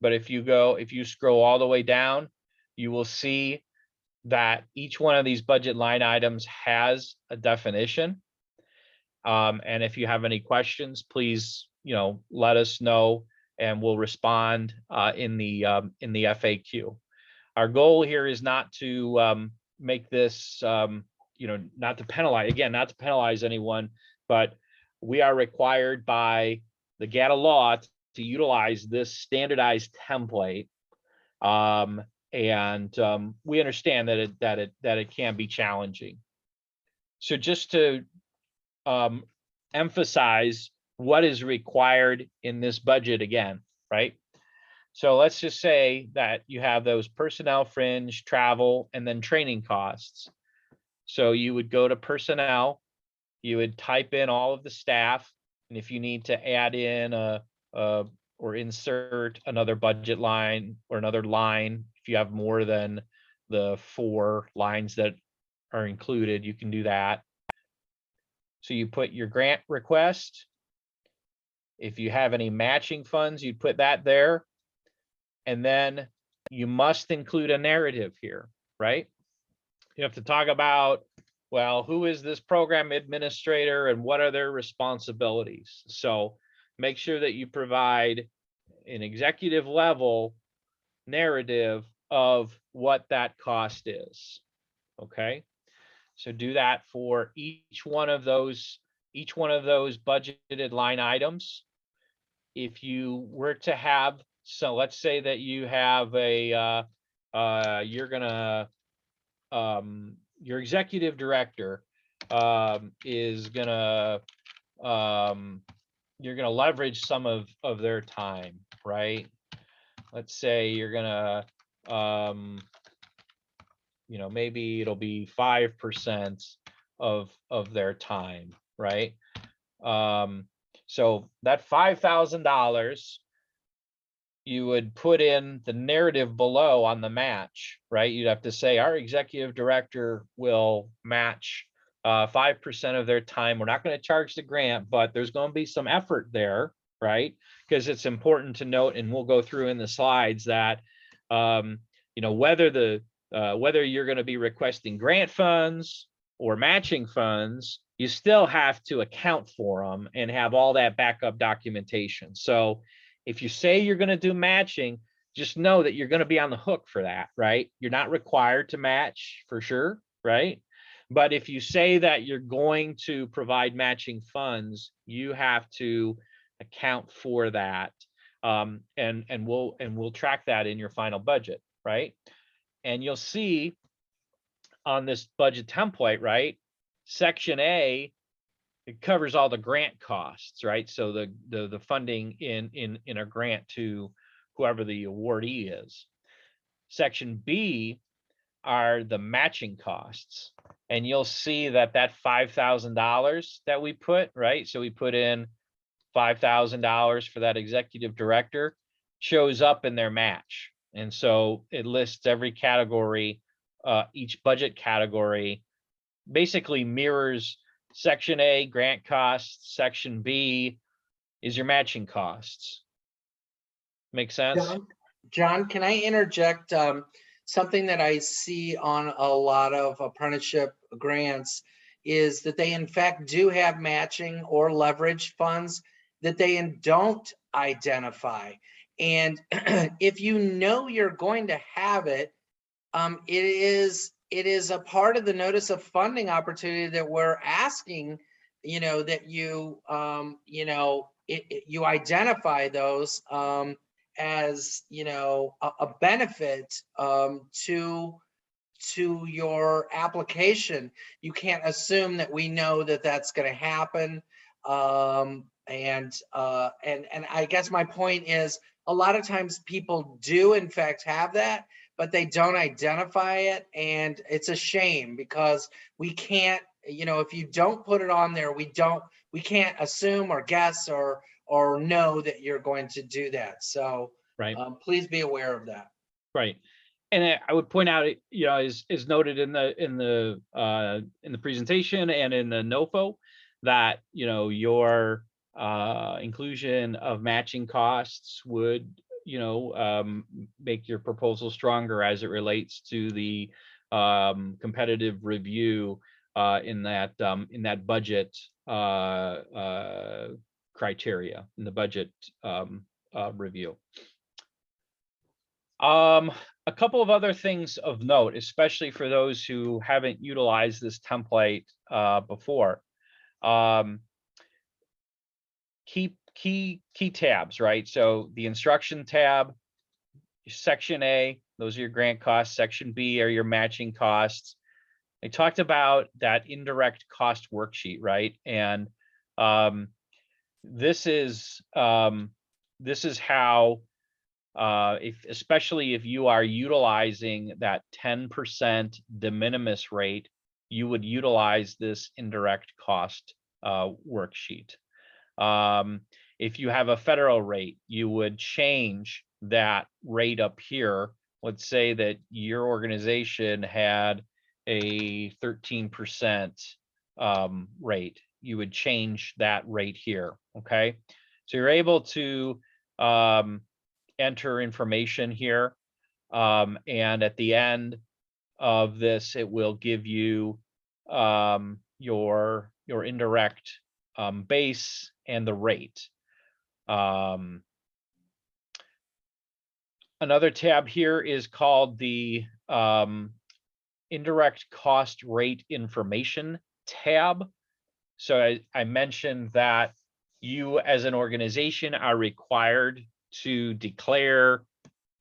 But if you scroll all the way down, you will see that each one of these budget line items has a definition. And if you have any questions, please, let us know and we'll respond in the FAQ. Our goal here is not to make this, not to penalize anyone, but we are required by the GATA law to utilize this standardized template. And we understand that it can be challenging. So just to emphasize what is required in this budget again, right? So let's just say that you have those personnel, fringe, travel, and then training costs. So you would go to personnel, you would type in all of the staff, and if you need to add in or insert another budget line or another line, if you have more than the 4 lines that are included, you can do that. So you put your grant request. If you have any matching funds, you'd put that there. And then you must include a narrative here, right? You have to talk about, well, who is this program administrator and what are their responsibilities? So make sure that you provide an executive level narrative of what that cost is. Okay, so do that for each one of those budgeted line items. If you were to have, so let's say that you have a your executive director is gonna you're gonna leverage some of their time, right? Let's say you're gonna maybe it'll be 5% of their time, right? So that $5,000 you would put in the narrative below on the match, right? You'd have to say our executive director will match 5% of their time. We're not going to charge the grant, but there's going to be some effort there, right? Because it's important to note, and we'll go through in the slides that whether you're going to be requesting grant funds or matching funds, you still have to account for them and have all that backup documentation. So if you say you're going to do matching, just know that you're going to be on the hook for that, right? You're not required to match for sure, right? But if you say that you're going to provide matching funds, you have to account for that, and we'll track that in your final budget, right? And you'll see on this budget template, right? Section A it covers all the grant costs, right? So the funding in a grant to whoever the awardee is. Section B are the matching costs. And you'll see that $5,000 that we put, right? So we put in $5,000 for that executive director, shows up in their match. And so it lists every category, each budget category basically mirrors Section A, grant costs. Section B is your matching costs. Make sense? John, can I interject? Something that I see on a lot of apprenticeship grants is that they in fact do have matching or leverage funds that they don't identify. And if you know you're going to have it, it is a part of the notice of funding opportunity that we're asking, that you, you identify those as, a benefit to your application. You can't assume that we know that that's going to happen. And I guess my point is, a lot of times people do in fact have that, but they don't identify it. And it's a shame because we can't, if you don't put it on there, we can't assume or guess or know that you're going to do that. So right. Please be aware of that. Right. And I would point out, is noted in the presentation and in the NOFO that, your inclusion of matching costs would, make your proposal stronger as it relates to the competitive review in that budget criteria, in the budget review. A couple of other things of note, especially for those who haven't utilized this template before. Key tabs, right? So the instruction tab, Section A, those are your grant costs. Section B are your matching costs. I talked about that indirect cost worksheet, right? And this is how, especially if you are utilizing that 10% de minimis rate, you would utilize this indirect cost worksheet. If you have a federal rate, you would change that rate up here. Let's say that your organization had a 13% rate. You would change that rate here, okay? So you're able to enter information here, and at the end of this, it will give you your indirect base and the rate. Another tab here is called the indirect cost rate information tab. So I mentioned that you as an organization are required to declare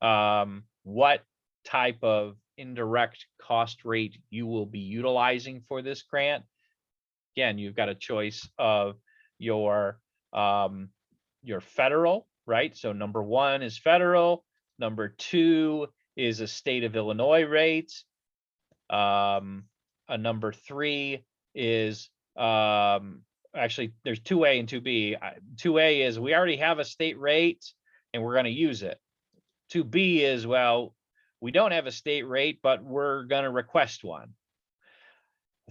what type of indirect cost rate you will be utilizing for this grant. Again, you've got a choice of your federal, right? So number 1 is federal. Number 2 is a state of Illinois rate. Number 3 is actually there's 2A and 2B. 2A is we already have a state rate and we're going to use it. 2B is, well, we don't have a state rate, but we're going to request one.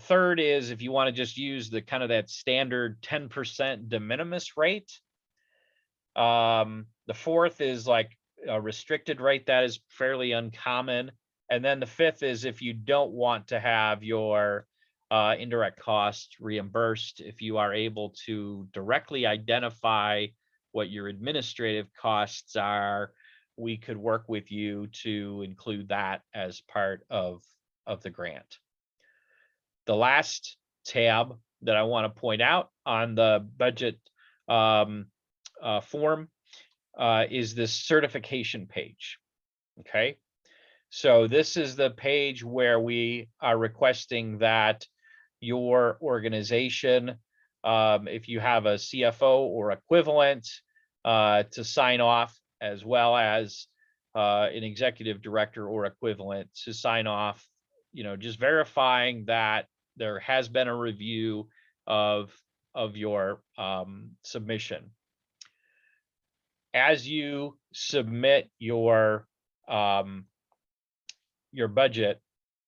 Third is if you want to just use the kind of that standard 10% de minimis rate. The fourth is like a restricted rate that is fairly uncommon. And then the fifth is if you don't want to have your indirect costs reimbursed, if you are able to directly identify what your administrative costs are, we could work with you to include that as part of the grant. The last tab that I want to point out on the budget form is this certification page. Okay, so this is the page where we are requesting that your organization if you have a CFO or equivalent to sign off, as well as an executive director or equivalent to sign off, just verifying that there has been a review of your submission. As you submit your budget,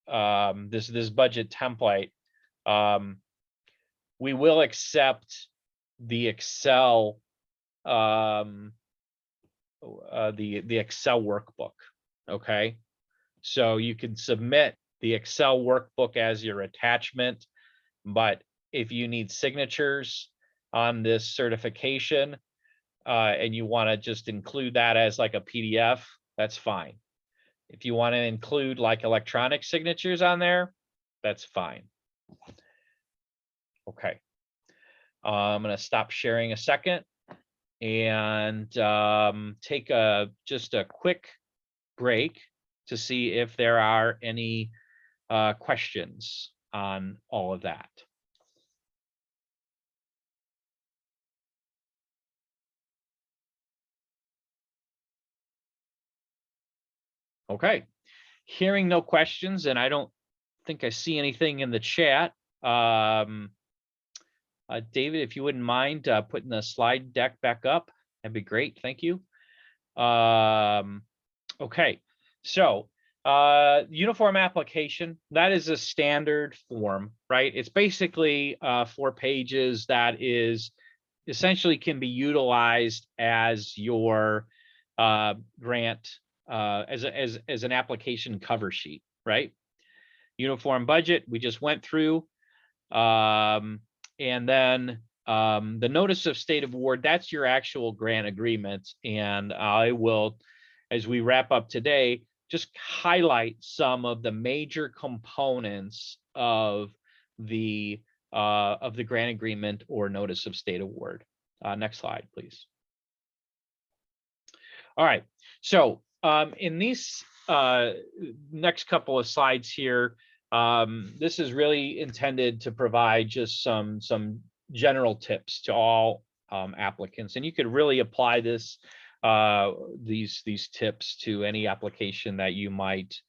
this budget template, we will accept the Excel the Excel workbook. Okay, so you can submit the Excel workbook as your attachment, but if you need signatures on this certification and you want to just include that as like a PDF, that's fine. If you want to include like electronic signatures on there, that's fine. Okay, I'm going to stop sharing a second and take just a quick break to see if there are any questions on all of that. Okay, hearing no questions, and I don't think I see anything in the chat. David, if you wouldn't mind putting the slide deck back up, that'd be great. Thank you. Okay, so uniform application, that is a standard form, right? It's basically 4 pages that is essentially can be utilized as your grant as an application cover sheet, right? Uniform budget we just went through, and then the notice of state of award, that's your actual grant agreement. And I will, as we wrap up today, just highlight some of the major components of the grant agreement or notice of state award. Next slide, please. All right, so in these next couple of slides here, this is really intended to provide just some general tips to all applicants, and you could really apply this these tips to any application that you might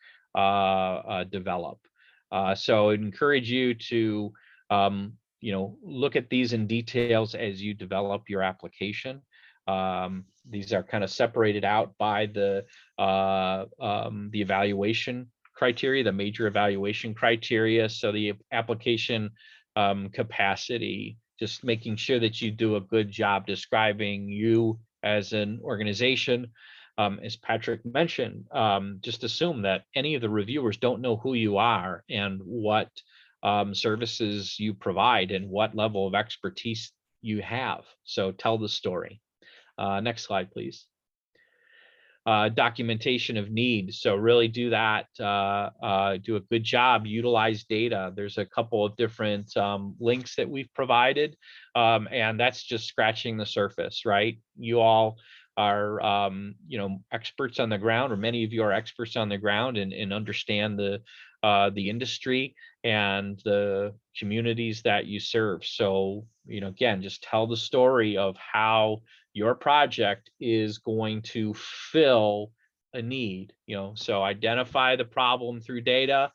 develop. So I'd encourage you to look at these in details as you develop your application. These are kind of separated out by the evaluation criteria, the major evaluation criteria. So the application capacity, just making sure that you do a good job describing you as an organization. As Patrick mentioned, just assume that any of the reviewers don't know who you are and what services you provide and what level of expertise you have. So tell the story. Next slide, please. Documentation of need. So really do that, do a good job, utilize data. There's a couple of different links that we've provided, and that's just scratching the surface, right? You all are, experts on the ground, or many of you are experts on the ground and understand the industry and the communities that you serve. So, again, just tell the story of how your project is going to fill a need, so identify the problem through data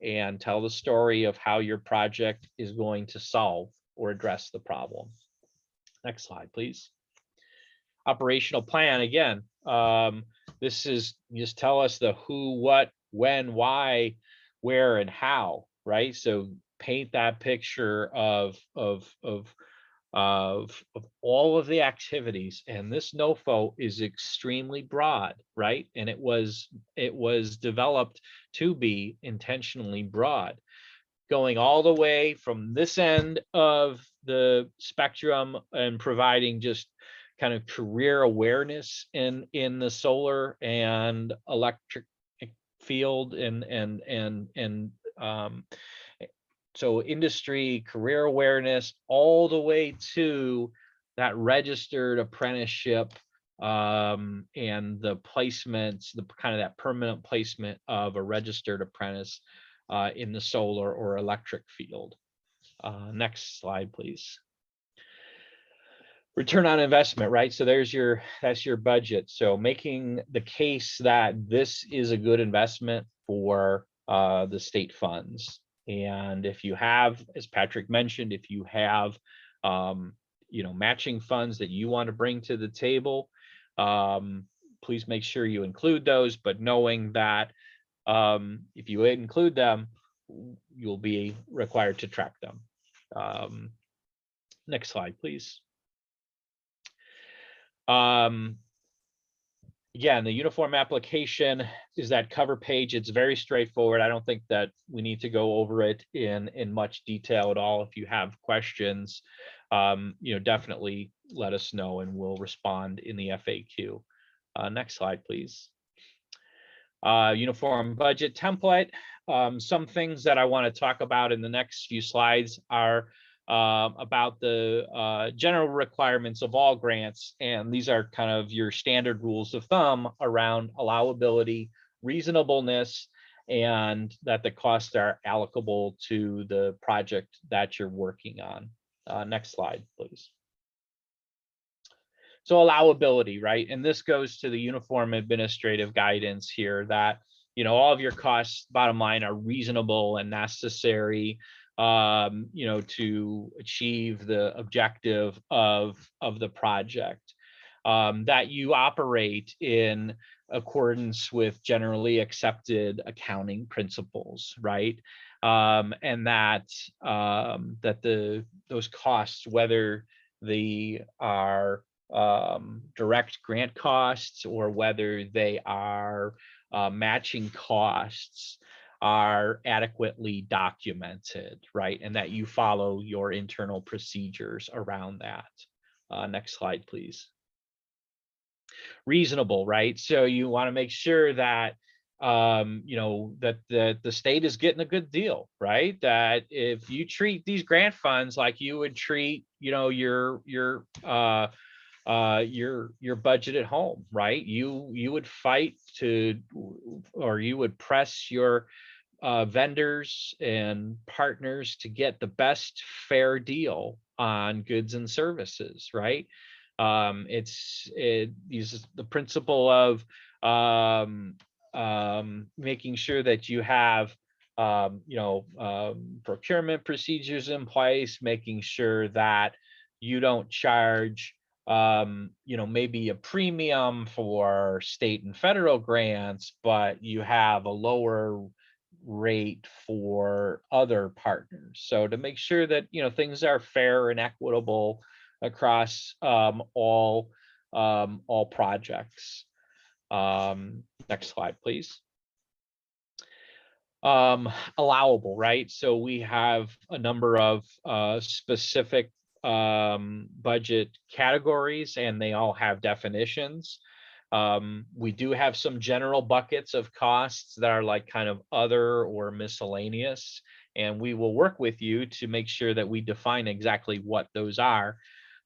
and tell the story of how your project is going to solve or address the problem. Next slide, please. Operational plan, again, this is just tell us the who, what, when, why, where, and how, right? So paint that picture of all of the activities, and this NOFO is extremely broad, right? And it was developed to be intentionally broad, going all the way from this end of the spectrum and providing just kind of career awareness in the solar and electric field and so industry career awareness, all the way to that registered apprenticeship and the placements, the kind of that permanent placement of a registered apprentice in the solar or electric field. Next slide, please. return on investment, right? So that's your budget. So making the case that this is a good investment for the state funds. And if you have, as Patrick mentioned, if you have matching funds that you want to bring to the table, please make sure you include those, but knowing that if you include them, you'll be required to track them. Next slide, please. Again, the uniform application is that cover page. It's very straightforward. I don't think that we need to go over it in much detail at all. If you have questions, definitely let us know and we'll respond in the FAQ. Next slide, please. Uniform budget template. Some things that I want to talk about in the next few slides are about the general requirements of all grants, and these are kind of your standard rules of thumb around allowability, reasonableness, and that the costs are allocable to the project that you're working on. Next slide, please. So allowability, right? And this goes to the uniform administrative guidance here that, all of your costs, bottom line, are reasonable and necessary, to achieve the objective of the project, that you operate in accordance with generally accepted accounting principles, right? And that those costs, whether they are direct grant costs or whether they are matching costs, are adequately documented, right? And that you follow your internal procedures around that. Next slide, please. Reasonable, right? So you want to make sure that that the state is getting a good deal, right? That if you treat these grant funds like you would treat, your budget at home, right? You would fight to, or you would press your vendors and partners to get the best fair deal on goods and services, right? It's the principle of making sure that you have procurement procedures in place, making sure that you don't charge maybe a premium for state and federal grants, but you have a lower rate for other partners. So to make sure that things are fair and equitable across all projects. Next slide, please. Allowable, right? So we have a number of specific budget categories, and they all have definitions. We do have some general buckets of costs that are like kind of other or miscellaneous, and we will work with you to make sure that we define exactly what those are.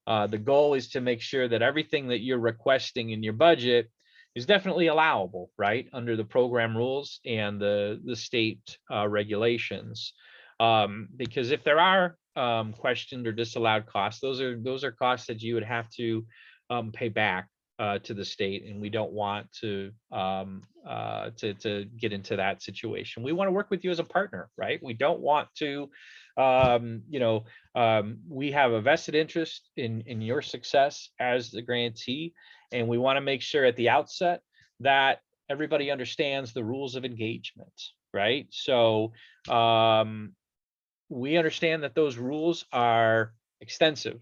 The goal is to make sure that everything that you're requesting in your budget is definitely allowable, right, under the program rules and the state regulations. Because if there are questioned or disallowed costs, those are costs that you would have to pay back to the state, and we don't want to get into that situation. We want to work with you as a partner, right? We don't want to, we have a vested interest in your success as the grantee, and we want to make sure at the outset that everybody understands the rules of engagement, right? So we understand that those rules are extensive.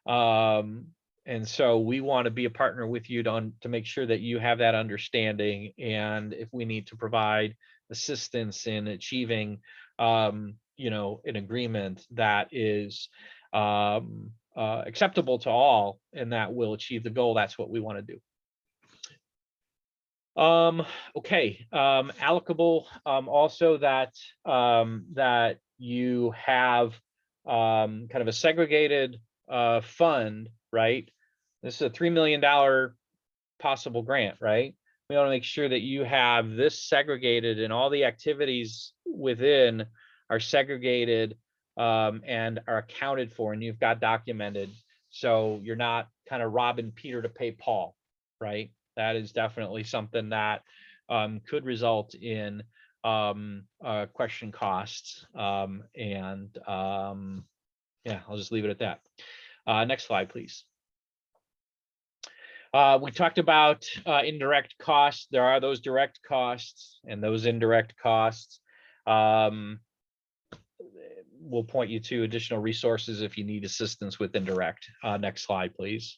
And so we want to be a partner with you to make sure that you have that understanding. And if we need to provide assistance in achieving, an agreement that is acceptable to all and that will achieve the goal, that's what we want to do. Okay, allocable, also that that you have kind of a segregated fund, right? This is a $3 million possible grant, right? We want to make sure that you have this segregated and all the activities within are segregated and are accounted for, and you've got documented So you're not kind of robbing Peter to pay Paul, right? That is definitely something that could result in question costs. Yeah, I'll just leave it at that. Next slide, please. We talked about indirect costs. There are those direct costs and those indirect costs. We'll point you to additional resources if you need assistance with indirect. Next slide, please.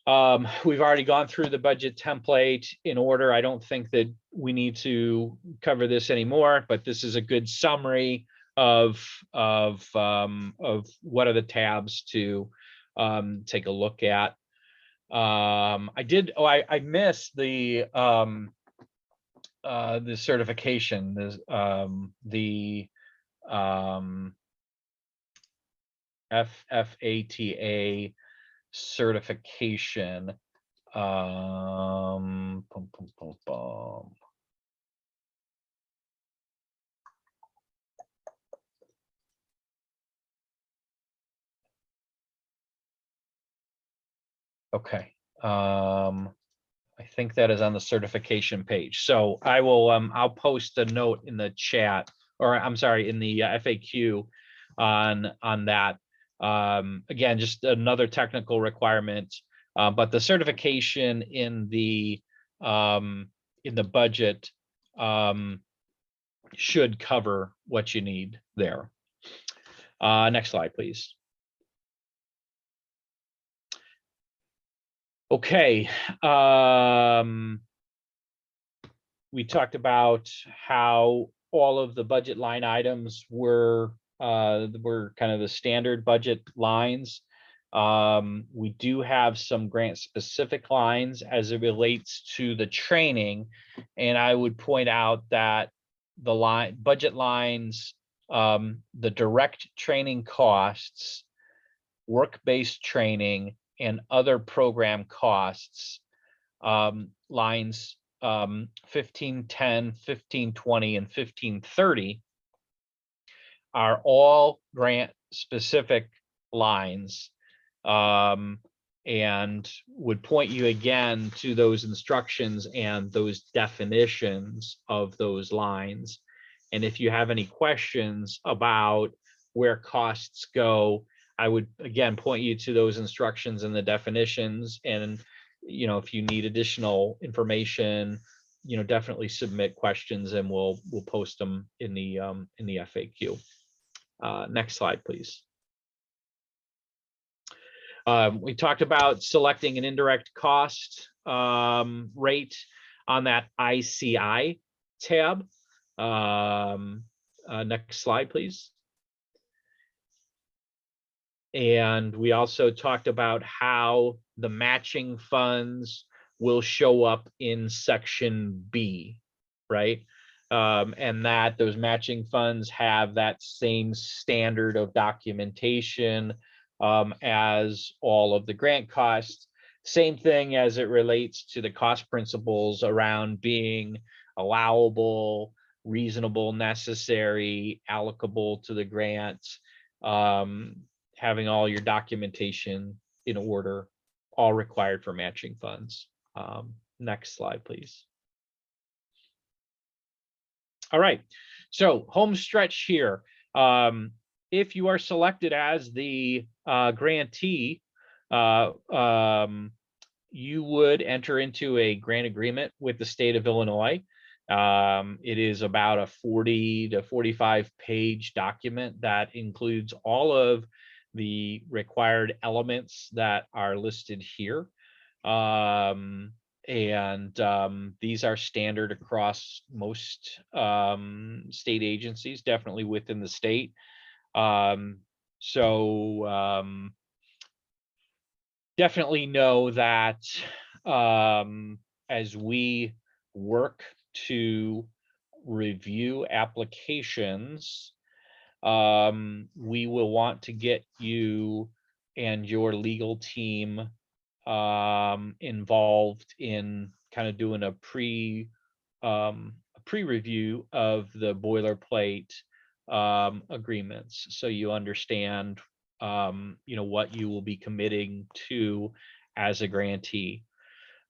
We've already gone through the budget template in order. I don't think that we need to cover this anymore, but this is a good summary of what are the tabs to take a look at. I missed the certification, the FFATA certification. Okay. I think that is on the certification page. So I will, I'll post a note in the chat, or I'm sorry, in the FAQ on that. Again, just another technical requirement, but the certification in the budget should cover what you need there. Next slide, please. Okay. We talked about how all of the budget line items were kind of the standard budget lines. We do have some grant specific lines as it relates to the training, and I would point out that the budget lines, the direct training costs, work-based training, and other program costs, lines 1510, 1520, and 1530 are all grant specific lines, and would point you again to those instructions and those definitions of those lines. And if you have any questions about where costs go, I would again point you to those instructions and the definitions. And if you need additional information, definitely submit questions and we'll post them in the FAQ. Next slide, please. We talked about selecting an indirect cost rate on that ICI tab. Next slide, please. And we also talked about how the matching funds will show up in section B, right? And that those matching funds have that same standard of documentation as all of the grant costs. Same thing as it relates to the cost principles around being allowable, reasonable, necessary, allocable to the grant, having all your documentation in order, all required for matching funds. Next slide, please. All right, so home stretch here. If you are selected as the grantee, you would enter into a grant agreement with the state of Illinois. It is about a 40 to 45 page document that includes all of the required elements that are listed here. These are standard across most state agencies, definitely within the state. Definitely know that as we work to review applications, we will want to get you and your legal team involved in kind of doing a pre-review of the boilerplate agreements, so you understand what you will be committing to as a grantee.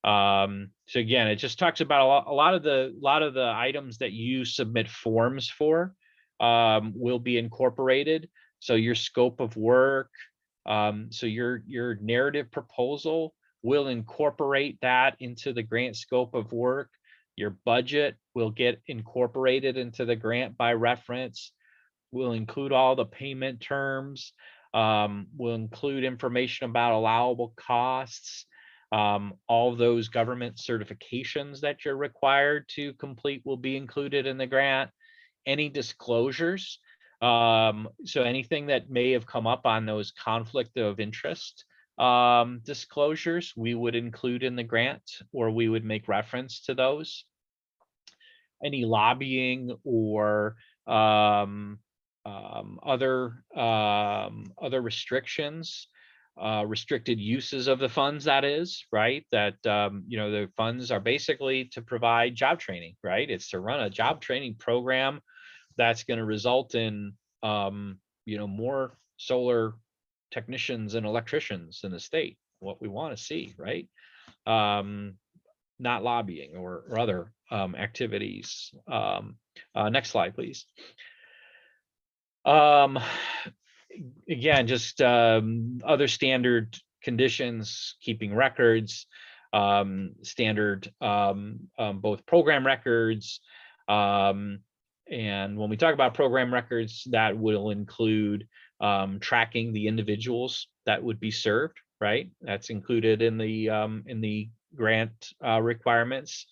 So again, it just talks about a lot of the items that you submit forms for will be incorporated. So your scope of work, so your narrative proposal will incorporate that into the grant scope of work. Your budget will get incorporated into the grant by reference. We'll include all the payment terms. We'll include information about allowable costs. All those government certifications that you're required to complete will be included in the grant. Any disclosures, so anything that may have come up on those conflict of interest disclosures, we would include in the grant, or we would make reference to those. Any lobbying or other restrictions, restricted uses of the funds, that is, right? That, the funds are basically to provide job training, right? It's to run a job training program that's going to result in, more solar technicians and electricians in the state, what we want to see, right? Not lobbying or other activities. Next slide, please. Again, just other standard conditions, keeping records, standard both program records, and when we talk about program records, that will include tracking the individuals that would be served, right? That's included in the grant requirements.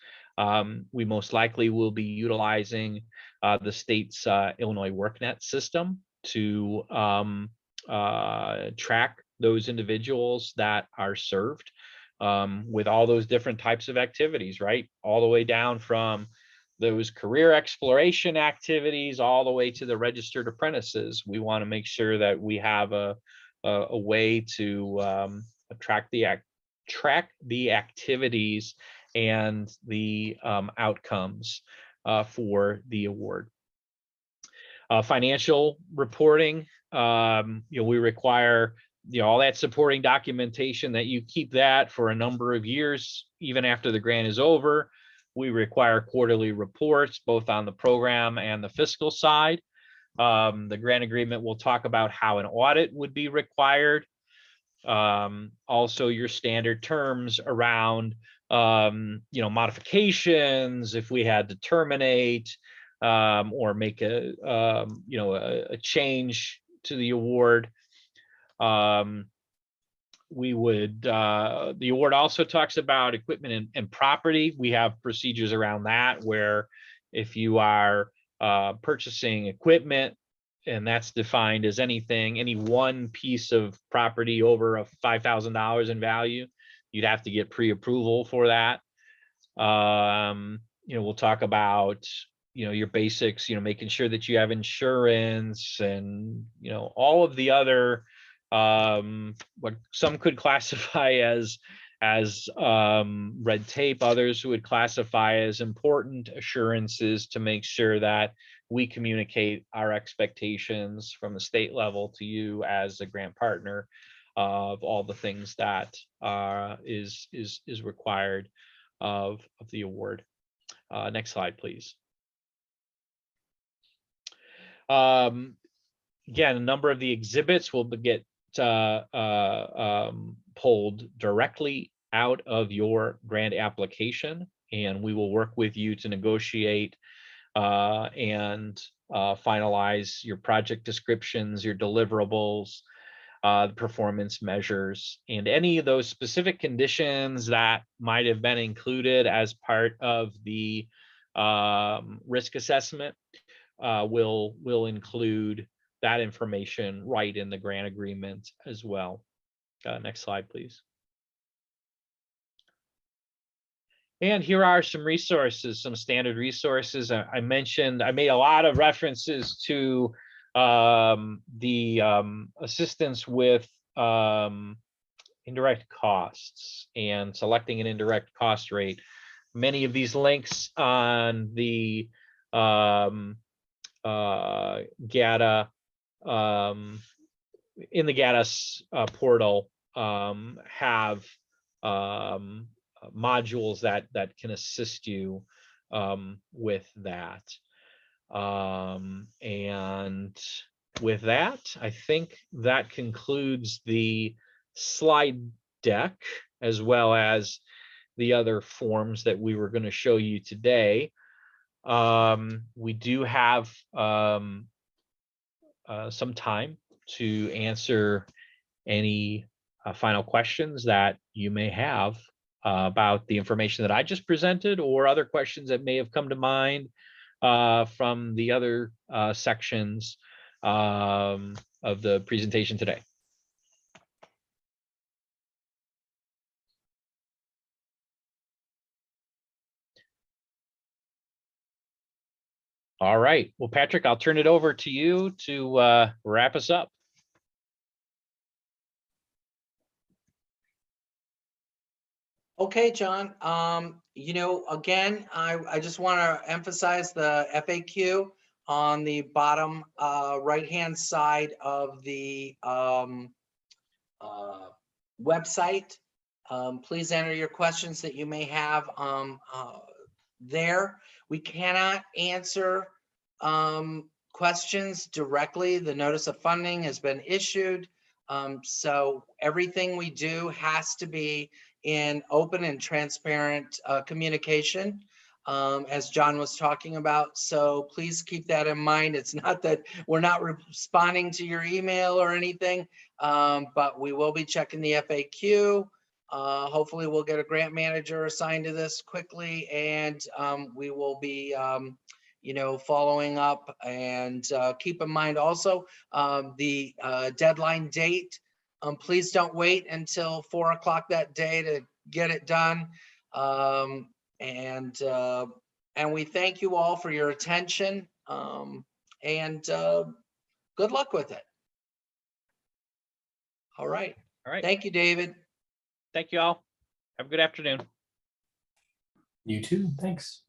We most likely will be utilizing the state's Illinois workNet system to track those individuals that are served with all those different types of activities, right? All the way down from those career exploration activities all the way to the registered apprentices. We want to make sure that we have a way to track the activities and the outcomes for the award. Financial reporting, we require all that supporting documentation, that you keep that for a number of years, even after the grant is over. We require quarterly reports, both on the program and the fiscal side. The grant agreement will talk about how an audit would be required. Also, your standard terms around modifications if we had to terminate or make a change to the award. The award also talks about equipment and property. We have procedures around that, where if you are purchasing equipment, and that's defined as any one piece of property over $5,000 in value, you'd have to get pre-approval for that. We'll talk about your basics, making sure that you have insurance, and all of the other what some could classify as red tape, others would classify as important assurances to make sure that we communicate our expectations from the state level to you as a grant partner of all the things that is required of the award. Next slide, please. Again, a number of the exhibits will get pulled directly out of your grant application, and we will work with you to negotiate and finalize your project descriptions, your deliverables, the performance measures, and any of those specific conditions that might have been included as part of the risk assessment. Will include that information right in the grant agreement as well. Next slide, please. And here are some resources, some standard resources. I made a lot of references to the assistance with indirect costs and selecting an indirect cost rate. Many of these links on the GATA in the GATUS portal have modules that can assist you with that. And with that, I think that concludes the slide deck, as well as the other forms that we were going to show you today. We do have some time to answer any final questions that you may have about the information that I just presented, or other questions that may have come to mind from the other sections of the presentation today. All right. Well, Patrick, I'll turn it over to you to wrap us up. Okay, John. You know, again, I just want to emphasize the FAQ on the bottom right-hand side of the website. Please enter your questions that you may have there. We cannot answer questions directly. The notice of funding has been issued. So everything we do has to be in open and transparent communication, as John was talking about. So please keep that in mind. It's not that we're not responding to your email or anything, but we will be checking the FAQ. Hopefully we'll get a grant manager assigned to this quickly, and we will be you know, following up. And keep in mind also the deadline date. Please don't wait until 4 o'clock that day to get it done. And we thank you all for your attention, and good luck with it. All right. All right. Thank you, David. Thank you all. Have a good afternoon. You too. Thanks.